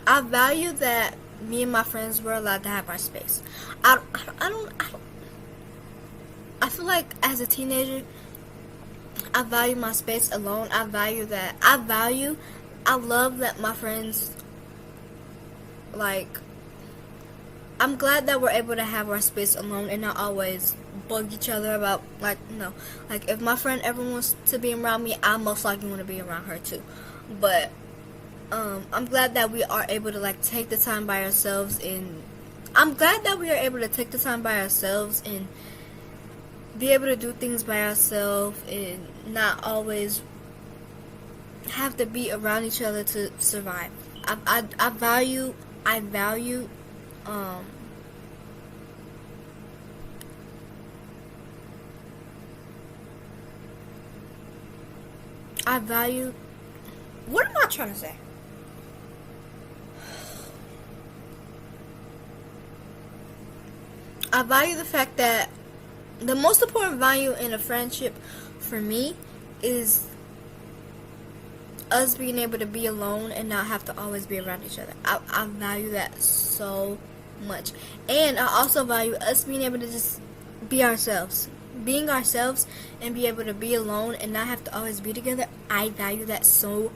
I value that me and my friends were allowed to have our space. I feel like as a teenager, I value my space alone. I love that my friends, I'm glad that we're able to have our space alone and not always bug each other about, if my friend ever wants to be around me, I most likely want to be around her too. But I'm glad that we are able to take the time by ourselves, and I'm glad that we are able to take the time by ourselves and be able to do things by ourselves and not always have to be around each other to survive. I value what am I trying to say? I value the fact that the most important value in a friendship for me is us being able to be alone and not have to always be around each other. I value that so much. And I also value us being able to just be ourselves. Being ourselves and be able to be alone and not have to always be together. I value that so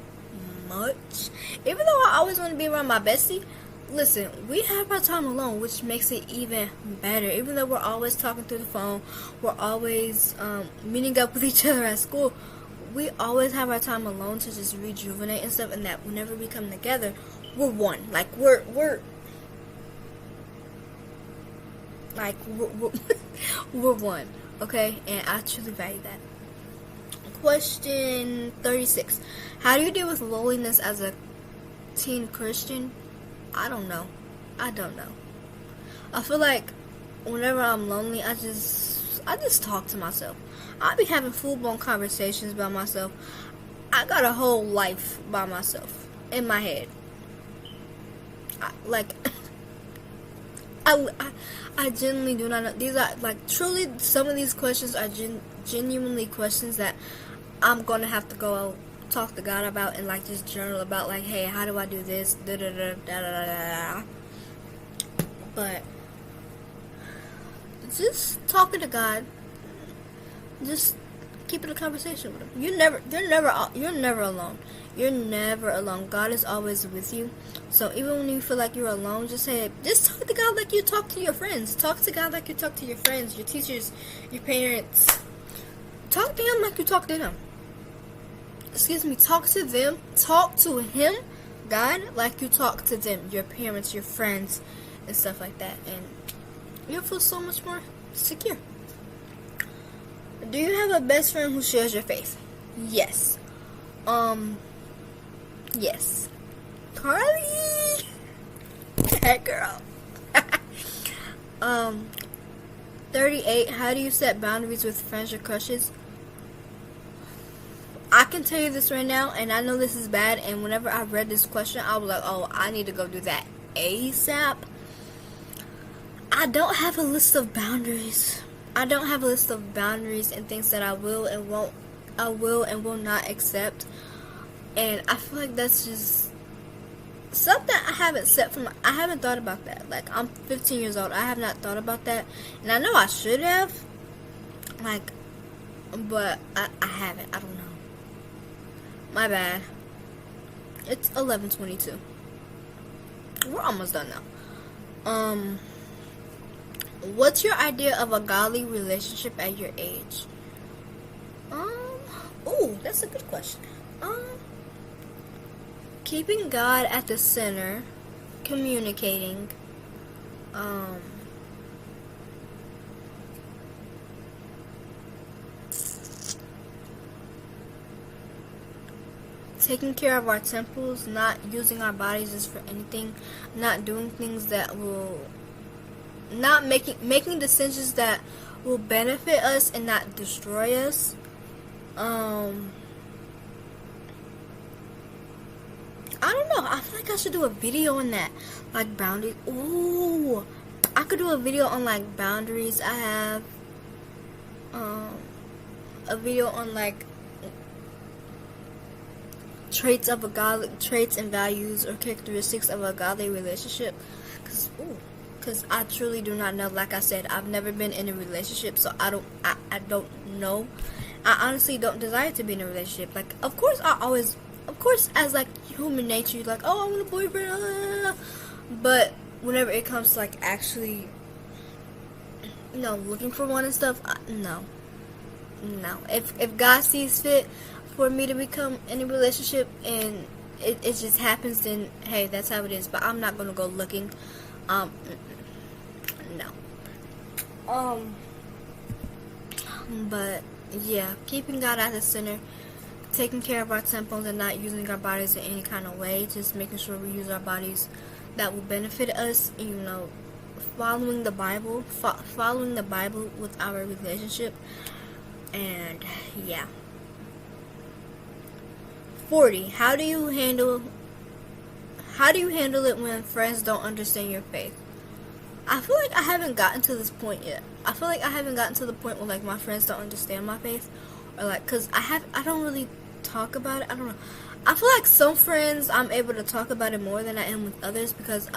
much. Even though I always want to be around my bestie, listen, we have our time alone, which makes it even better. Even though we're always talking through the phone, we're always meeting up with each other at school, we always have our time alone to just rejuvenate and stuff. And that whenever we come together, we're one. Like we're like we're one. Okay, and I truly value that. Question 36. How do you deal with loneliness as a teen Christian? I don't know. I feel like whenever I'm lonely, I just talk to myself. I be having full-blown conversations by myself. I got a whole life by myself in my head. I genuinely do not know. These are, like, truly, some of these questions are genuinely questions that I'm going to have to go talk to God about and, like, just journal about, like, hey, how do I do this? Da-da-da-da-da-da-da. But just talking to God, just keeping a conversation with him. You're never alone. You're never alone. God is always with you. So even when you feel like you're alone, just talk to God like you talk to your friends. Talk to God like you talk to your friends, your teachers, your parents. Talk to him like you talk to them. Talk to them. Talk to him, God, like you talk to them, your parents, your friends, and stuff like that. And you'll feel so much more secure. Do you have a best friend who shares your faith? Yes. Yes. Carly! That girl. 38. How do you set boundaries with friends or crushes? I can tell you this right now, and I know this is bad, and whenever I read this question, I was like, oh, I need to go do that ASAP. I don't have a list of boundaries. And things that I will and will not accept. And I feel like that's just something I haven't thought about that. Like, I'm 15 years old. I have not thought about that. And I know I should have. Like, but I haven't. I don't know. My bad. It's 11:22. We're almost done now. What's your idea of a godly relationship at your age? That's a good question. Keeping God at the center, communicating, taking care of our temples, not using our bodies just for anything, not doing things that will, not making decisions that will benefit us and not destroy us. I don't know. I feel like I should do a video on that, like boundaries. Ooh, I could do a video on like boundaries. I have a video on like traits and values or characteristics of a godly relationship. Cause I truly do not know. Like I said, I've never been in a relationship, so I don't know. I honestly don't desire to be in a relationship. Like, of course, as like human nature, you're like, oh, I want a boyfriend. But whenever it comes to like actually, looking for one and stuff, no. If God sees fit for me to become in a relationship and it just happens, then hey, that's how it is. But I'm not gonna go looking. No. But yeah, keeping God at the center, taking care of our temples and not using our bodies in any kind of way, just making sure we use our bodies that will benefit us, following the Bible with our relationship. And yeah. 40. How do you handle it when friends don't understand your faith? I feel like I haven't gotten to this point yet. I feel like I haven't gotten to the point where like my friends don't understand my faith, or like, cause I don't really talk about it. I don't know. I feel like some friends I'm able to talk about it more than I am with others, because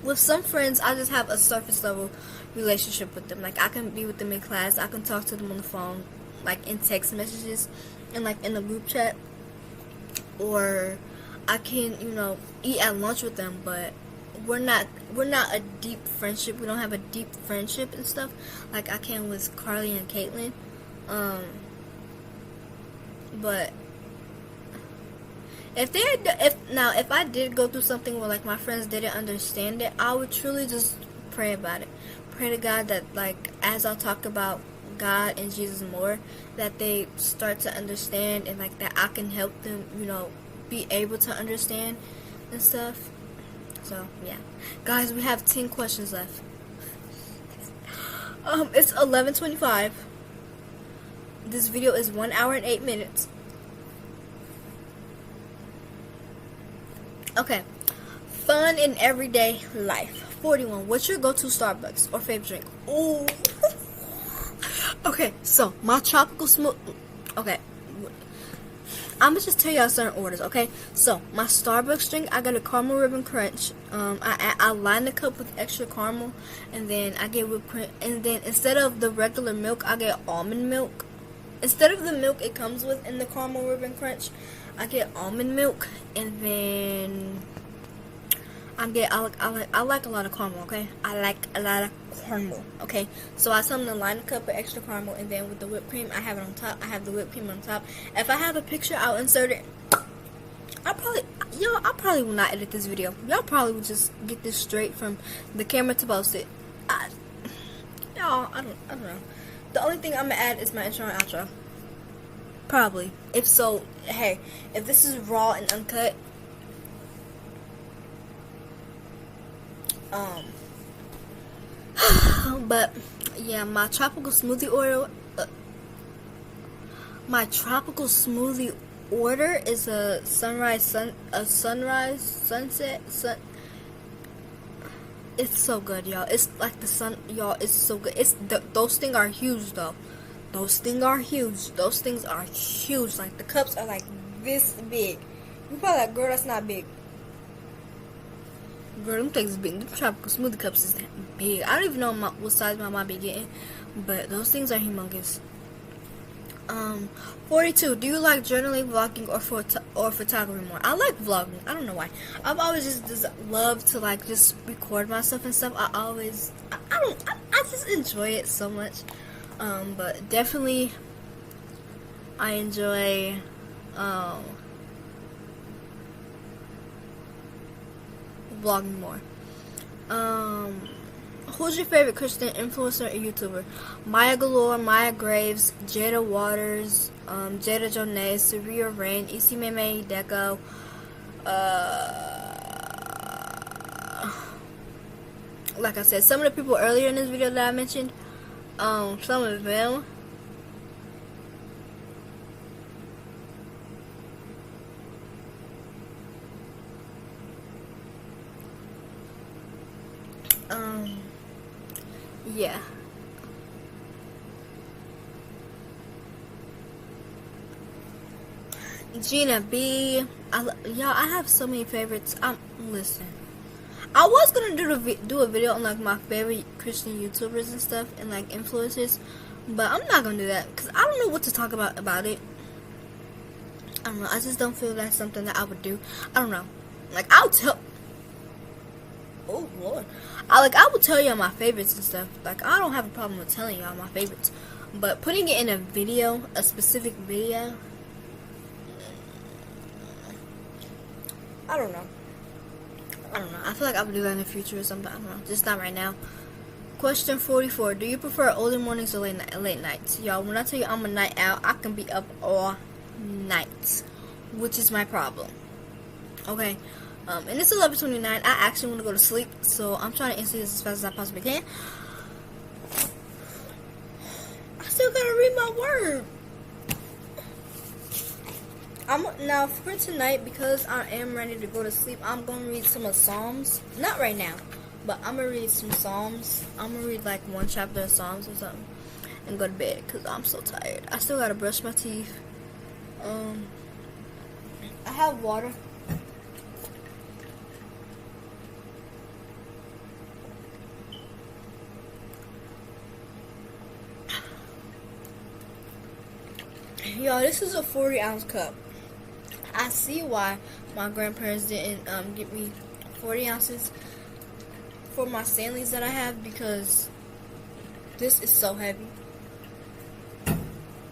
with some friends I just have a surface level relationship with them. Like, I can be with them in class, I can talk to them on the phone, like in text messages, and like in the group chat, or I can eat at lunch with them. But we're not a deep friendship. We don't have a deep friendship and stuff like I can with Carly and Caitlin. But if I did go through something where like my friends didn't understand it, I would truly just pray about it. Pray to God that like as I talk about God and Jesus more, that they start to understand, and like that I can help them, be able to understand and stuff. So yeah, guys, we have 10 questions left. It's 11:25. This video is 1 hour and 8 minutes. Okay, fun in everyday life. 41. What's your go-to Starbucks or favorite drink? Ooh. Okay, so my tropical smooth. Okay, I'm gonna just tell y'all certain orders. Okay, so my Starbucks drink, I got a caramel ribbon crunch. I line the cup with extra caramel, and then I get whipped cream. And then instead of the regular milk, I get almond milk. Instead of the milk it comes with in the caramel ribbon crunch, I get almond milk, and then I like a lot of caramel, okay? I like a lot of caramel, okay? So I tell them to line a cup of extra caramel, and then with the whipped cream, I have it on top. I have the whipped cream on top. If I have a picture, I'll insert it. I probably will not edit this video. Y'all probably will just get this straight from the camera to post it. I don't know. The only thing I'm gonna add is my intro and outro. Probably. If so, hey, if this is raw and uncut, but yeah, my tropical smoothie order is a sunset. It's so good, y'all. It's like the sun, y'all. It's so good. Those things are huge, though. Those things are huge. Like the cups are like this big. You probably like, girl, that's not big. Girl, them things is big. Them tropical smoothie cups is big. I don't even know what size my mom be getting, but those things are humongous. 42. Do you like journaling, vlogging, or photography more? I like vlogging. I don't know why. I've always just loved to like just record myself and stuff. I just enjoy it so much. But definitely, I enjoy vlogging more. Who's your favorite Christian influencer or YouTuber? Maya Galore, Maya Graves, Jada Waters, Jada Jonas, Surreal Rain, Issy Meme Deco, like I said, some of the people earlier in this video that I mentioned, some of them, yeah. Gina B. Y'all, I have so many favorites. Listen. I was gonna do a video on like my favorite Christian YouTubers and stuff and like influencers, but I'm not gonna do that because I don't know what to talk about it. I don't know. I just don't feel that's something that I would do. I don't know. Like I'll tell. Oh Lord. I will tell y'all my favorites and stuff. Like I don't have a problem with telling y'all my favorites, but putting it in a video, a specific video, I don't know. I feel like I would do that in the future or something. I don't know. Just not right now. Question 44. Do you prefer early mornings or late nights? Y'all, when I tell you I'm a night owl, I can be up all night, which is my problem. Okay. And it's 11:29. I actually want to go to sleep, so I'm trying to answer this as fast as I possibly can. I still gotta read my word. Now for tonight, because I am ready to go to sleep, I'm gonna read some of Psalms. Not right now, but I'm gonna read some Psalms. I'm gonna read like one chapter of Psalms or something, and go to bed because I'm so tired. I still gotta brush my teeth. I have water. Y'all, this is a 40-ounce cup. I see why my grandparents didn't get me 40 ounces. for my Stanleys that I have because this is so heavy.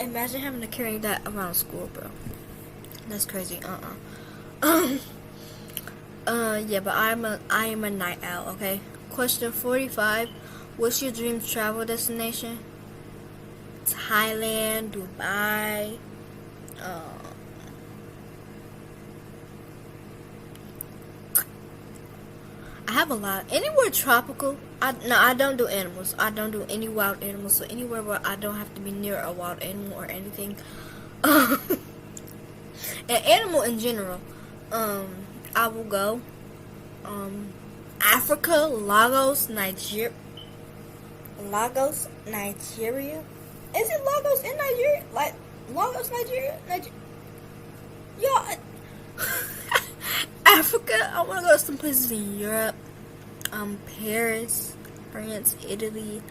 Imagine having to carry that around school, bro. That's crazy. Yeah, but I am a night owl, okay? Question 45. What's your dream travel destination? Thailand, Dubai, I have a lot. Anywhere tropical. I don't do animals. I don't do any wild animals. So anywhere where I don't have to be near a wild animal or anything. An animal in general. I will go. Africa, Lagos, Nigeria. Lagos, Nigeria. Is it Lagos in Nigeria? Like Lagos, Nigeria? Y'all. Africa. I want to go to some places in Europe. Paris, France, Italy,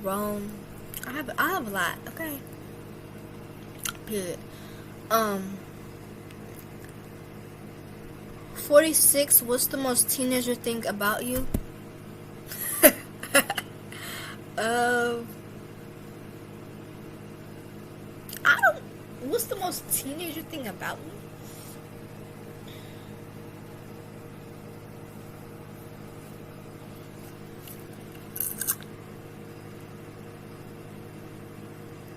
Rome. I have a lot. Okay. Period. 46. What's the most teenager thing about you? What's the most teenager thing about me?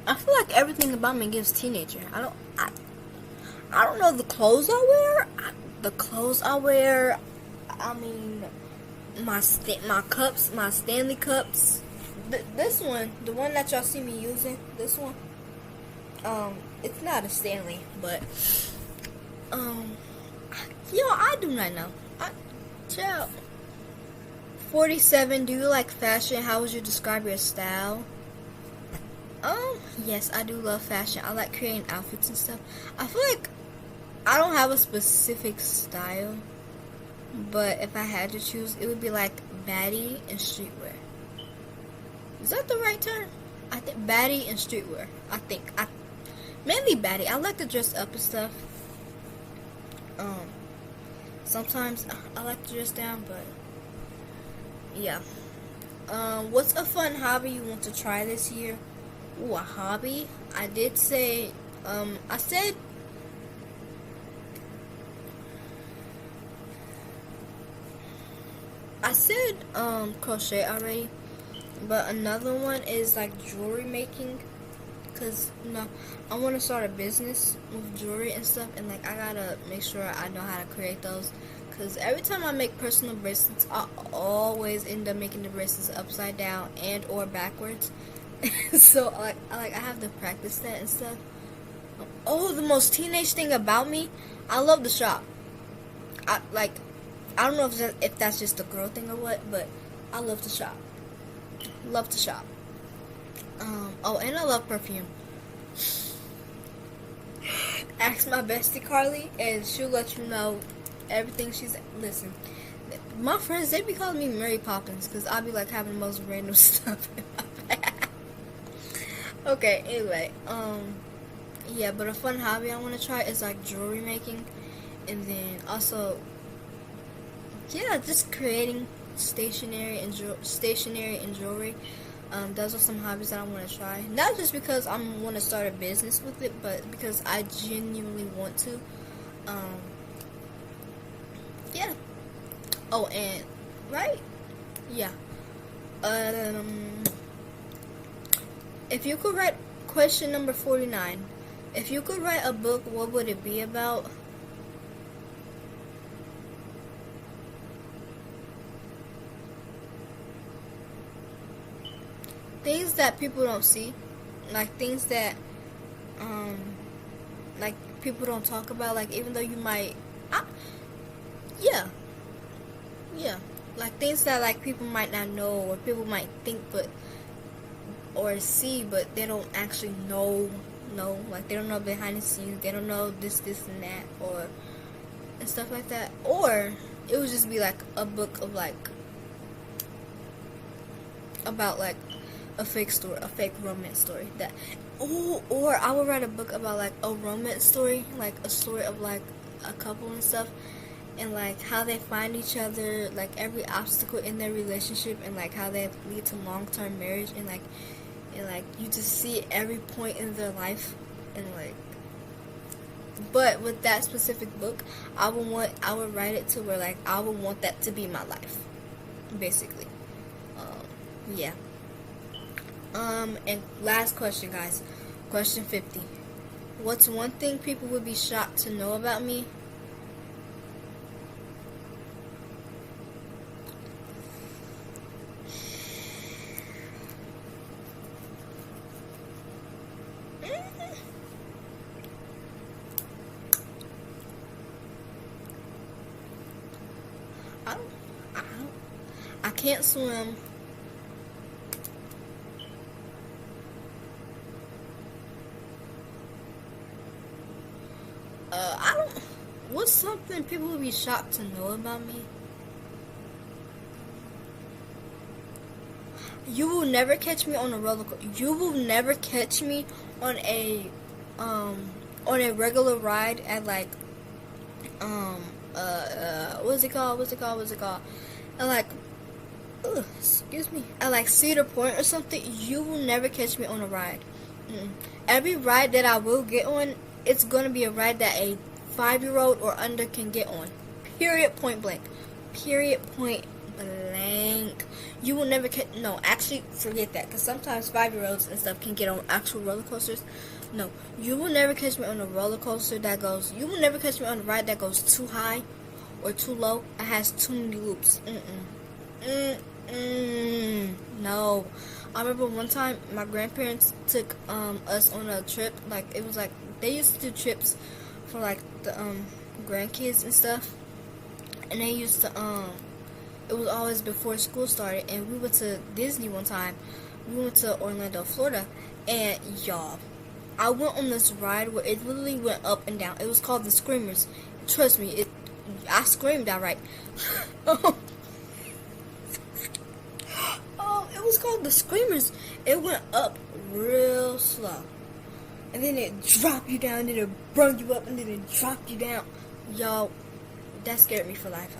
I feel like everything about me gives teenager. I don't know the clothes I wear. I mean, my cups, my Stanley cups. This one, the one that y'all see me using, this one. It's not a Stanley, but I do not know. Chill. 47. Do you like fashion? How would you describe your style? Yes, I do love fashion. I like creating outfits and stuff. I feel like I don't have a specific style, but if I had to choose, it would be like baddie and streetwear. Is that the right term? I think baddie and streetwear. Mainly baddie. I like to dress up and stuff. Sometimes I like to dress down, but yeah. What's a fun hobby you want to try this year? Ooh, a hobby? I did say, I said crochet already, but another one is like jewelry making, cause I want to start a business with jewelry and stuff, and like I gotta make sure I know how to create those, cause every time I make personal bracelets, I always end up making the bracelets upside down and or backwards. So I have to practice that and stuff. Oh, the most teenage thing about me, I love to shop. I don't know if that's just a girl thing or what, but I love to shop. Love to shop. Oh, and I love perfume. Ask my bestie Carly, and she'll let you know everything listen. My friends, they be calling me Mary Poppins, because I be like having the most random stuff in my bag. Okay, anyway, yeah, but a fun hobby I want to try is like jewelry making, and then also, yeah, just creating stationery and jewelry. Those are some hobbies that I want to try. Not just because I want to start a business with it, but because I genuinely want to. Yeah. Oh, and right? Yeah. If you could write question number 49. If you could write a book, what would it be about? Things that people don't see, like things that like people don't talk about, like even though you might yeah, like things that like people might not know, or people might think or see, but they don't actually know, like they don't know behind the scenes, they don't know this and that, or and stuff like that. Or it would just be like a book of like about like a fake story, a fake romance story. Or I would write a book about like a romance story, like a story of like a couple and stuff, and like how they find each other, like every obstacle in their relationship, and like how they lead to long-term marriage, and like you just see every point in their life, and like. But with that specific book, I would write it to where like I would want that to be my life, basically. Yeah. And last question, guys. Question 50. What's one thing people would be shocked to know about me? I can't swim. What's something people would be shocked to know about me? You will never catch me on a roller coaster. You will never catch me on a regular ride at like what's it called? And like excuse me. At like Cedar Point or something. You will never catch me on a ride. Every ride that I will get on, it's gonna be a ride that a 5-year-old or under can get on. Period. Point blank. Period. Point blank. You will never catch. No, actually, forget that. Because sometimes 5-year-olds and stuff can get on actual roller coasters. No, you will never catch me on a roller coaster that goes. You will never catch me on a ride that goes too high or too low. It has too many loops. No. I remember one time my grandparents took us on a trip. Like it was like they used to do trips for like the grandkids and stuff, and they used to it was always before school started, and we went to Disney one time. We went to Orlando, Florida, and y'all, I went on this ride where it literally went up and down. It was called the Screamers. Trust me, I screamed outright. It was called the Screamers. It went up real slow, and then it dropped you down, and then it brought you up, and then it dropped you down. Y'all, that scared me for life.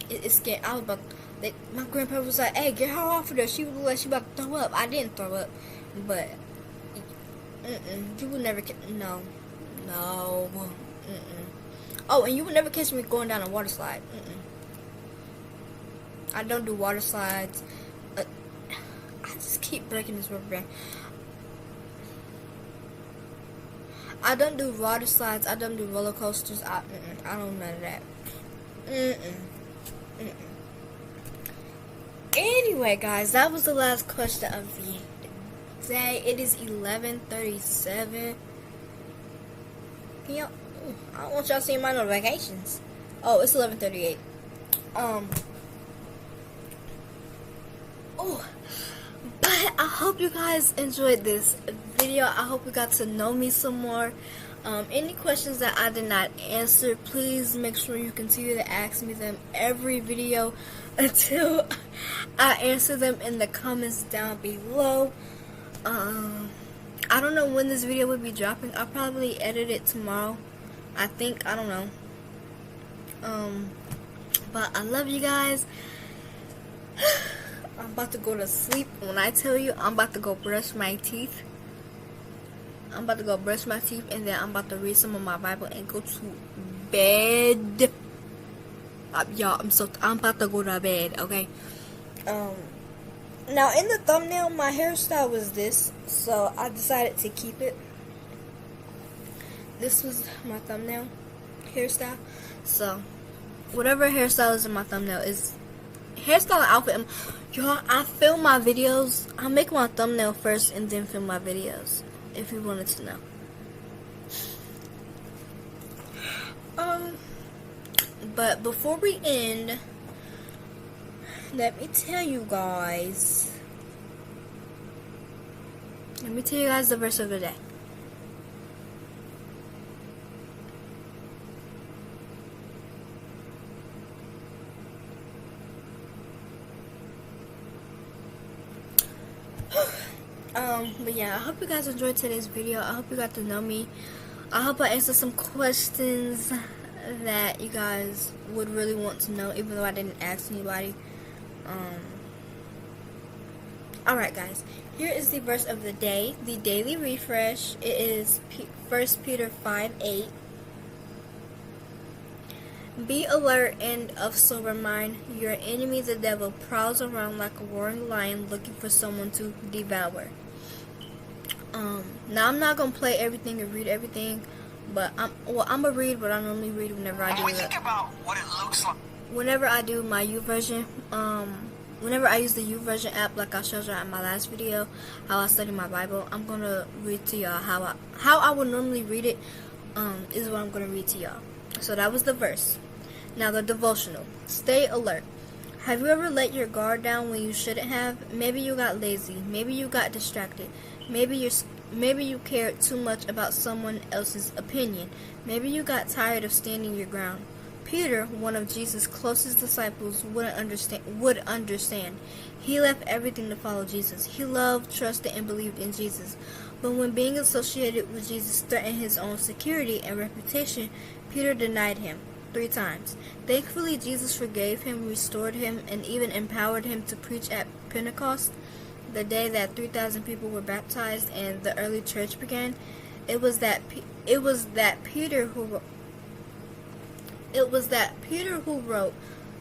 It scared. I was about. My grandpa was like, "Hey, get her off of there. She looked like she about to throw up." I didn't throw up, but you would never. No. Oh, and you would never catch me going down a water slide. I don't do water slides. I just keep breaking this rubber band. I don't do water slides. I don't do roller coasters. I don't do none of that. Anyway, guys, that was the last question of the day. It is 11:37. I don't want y'all seeing my notifications. Oh, it's 11:38. But I hope you guys enjoyed this video. I hope you got to know me some more. Any questions that I did not answer, please make sure you continue to ask me them every video until I answer them in the comments down below. I don't know when this video will be dropping. I'll probably edit it tomorrow. I think. I don't know. But I love you guys. I'm about to go to sleep. When I tell you, I'm about to go brush my teeth. And then I'm about to read some of my Bible and go to bed. Y'all, I'm about to go to bed, okay? Now in the thumbnail, my hairstyle was this, so I decided to keep it. This was my thumbnail hairstyle. So, whatever hairstyle is in my thumbnail is hairstyle and outfit. Y'all, I film my videos. I make my thumbnail first and then film my videos, if you wanted to know. But before we end, let me tell you guys the verse of the day. But yeah, I hope you guys enjoyed today's video. I hope you got to know me. I hope I answered some questions that you guys would really want to know, even though I didn't ask anybody. Alright guys, here is the verse of the day, the daily refresh. It is 1 Peter 5:8. Be alert and of sober mind. Your enemy, the devil, prowls around like a roaring lion looking for someone to devour. Now I'm not going to play everything and read everything, but I'm going to read what I normally read whenever I do When we think about what it looks like. Whenever I do my YouVersion, whenever I use the YouVersion app, like I showed you in my last video, how I study my Bible, I'm gonna read to y'all how I would normally read it. Is what I'm gonna read to y'all. So that was the verse. Now the devotional. Stay alert. Have you ever let your guard down when you shouldn't have? Maybe you got lazy. Maybe you got distracted. Maybe you cared too much about someone else's opinion. Maybe you got tired of standing your ground. Peter, one of Jesus' closest disciples, would understand. He left everything to follow Jesus. He loved, trusted, and believed in Jesus. But when being associated with Jesus threatened his own security and reputation, Peter denied him 3 times. Thankfully, Jesus forgave him, restored him, and even empowered him to preach at Pentecost, the day that 3,000 people were baptized and the early church began. It was that Peter who wrote,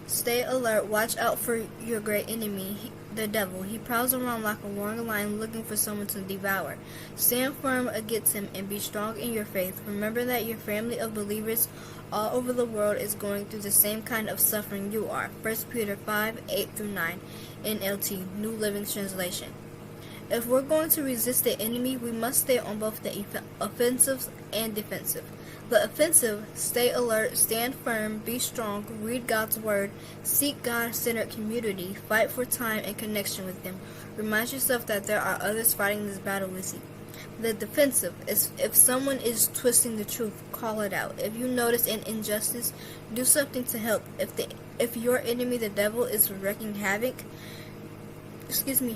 "Stay alert, watch out for your great enemy, the devil. He prowls around like a roaring lion looking for someone to devour. Stand firm against him and be strong in your faith. Remember that your family of believers all over the world is going through the same kind of suffering you are." 1 Peter 5:8-9, NLT, New Living Translation. If we're going to resist the enemy, we must stay on both the offensive and defensive. The offensive, stay alert, stand firm, be strong, read God's word, seek God-centered community, fight for time and connection with Him. Remind yourself that there are others fighting this battle with you. The defensive is if someone is twisting the truth, call it out. If you notice an injustice, do something to help. If your enemy, the devil, is wreaking havoc,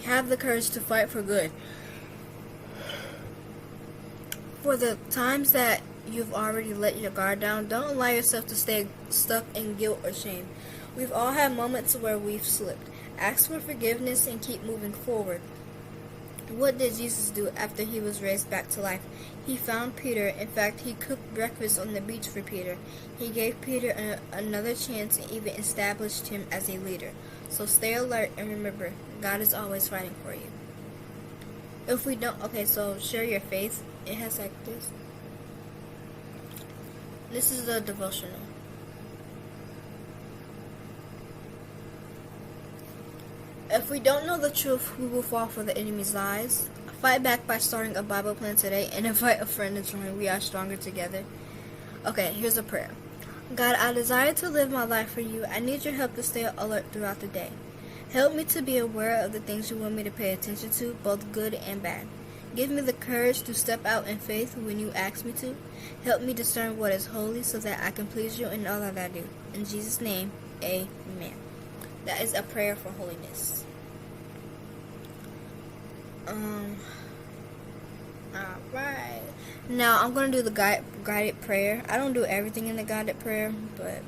have the courage to fight for good. For the times that you've already let your guard down, don't allow yourself to stay stuck in guilt or shame. We've all had moments where we've slipped. Ask for forgiveness and keep moving forward. What did Jesus do after he was raised back to life? He found Peter. In fact, he cooked breakfast on the beach for Peter. He gave Peter another chance and even established him as a leader. So stay alert and remember, God is always fighting for you. If we don't, so share your faith. It has like this. This is the devotional. If we don't know the truth, we will fall for the enemy's lies. Fight back by starting a Bible plan today and invite a friend to join. We are stronger together. Okay, here's a prayer. God, I desire to live my life for you. I need your help to stay alert throughout the day. Help me to be aware of the things you want me to pay attention to, both good and bad. Give me the courage to step out in faith when you ask me to. Help me discern what is holy so that I can please you in all that I do. In Jesus' name, amen. That is a prayer for holiness. Alright. Now I'm going to do the guided prayer. I don't do everything in the guided prayer, but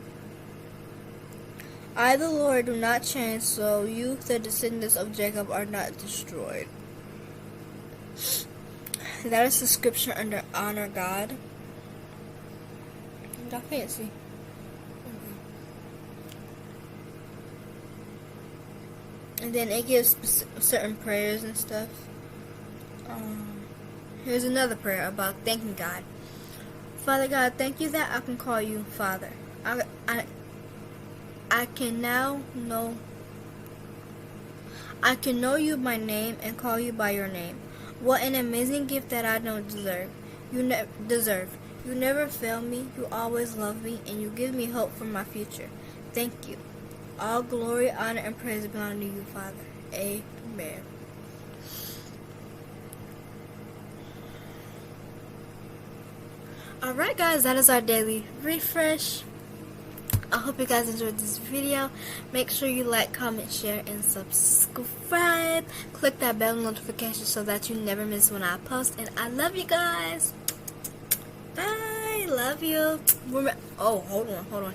I, the Lord, do not change, so you, the descendants of Jacob, are not destroyed. That is the scripture under honor God. I can't see. And then it gives certain prayers and stuff. Here's another prayer about thanking God. Father God, thank you that I can call you Father. I can know you by name and call you by your name. What an amazing gift that I don't deserve. You never fail me. You always love me, and you give me hope for my future. Thank you. All glory, honor, and praise belong to you, Father. Amen. Alright guys, that is our daily refresh. I hope you guys enjoyed this video. Make sure you like, comment, share, and subscribe. Click that bell notification so that you never miss when I post. And I love you guys. Bye. love you. Hold on.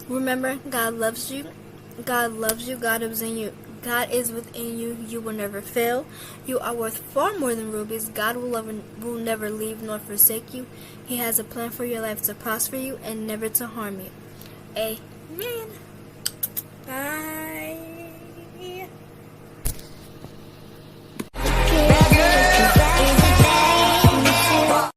Remember, God loves you. God loves you. God is in you. God is within you. You will never fail. You are worth far more than rubies. God will never leave nor forsake you. He has a plan for your life to prosper you and never to harm you. Amen.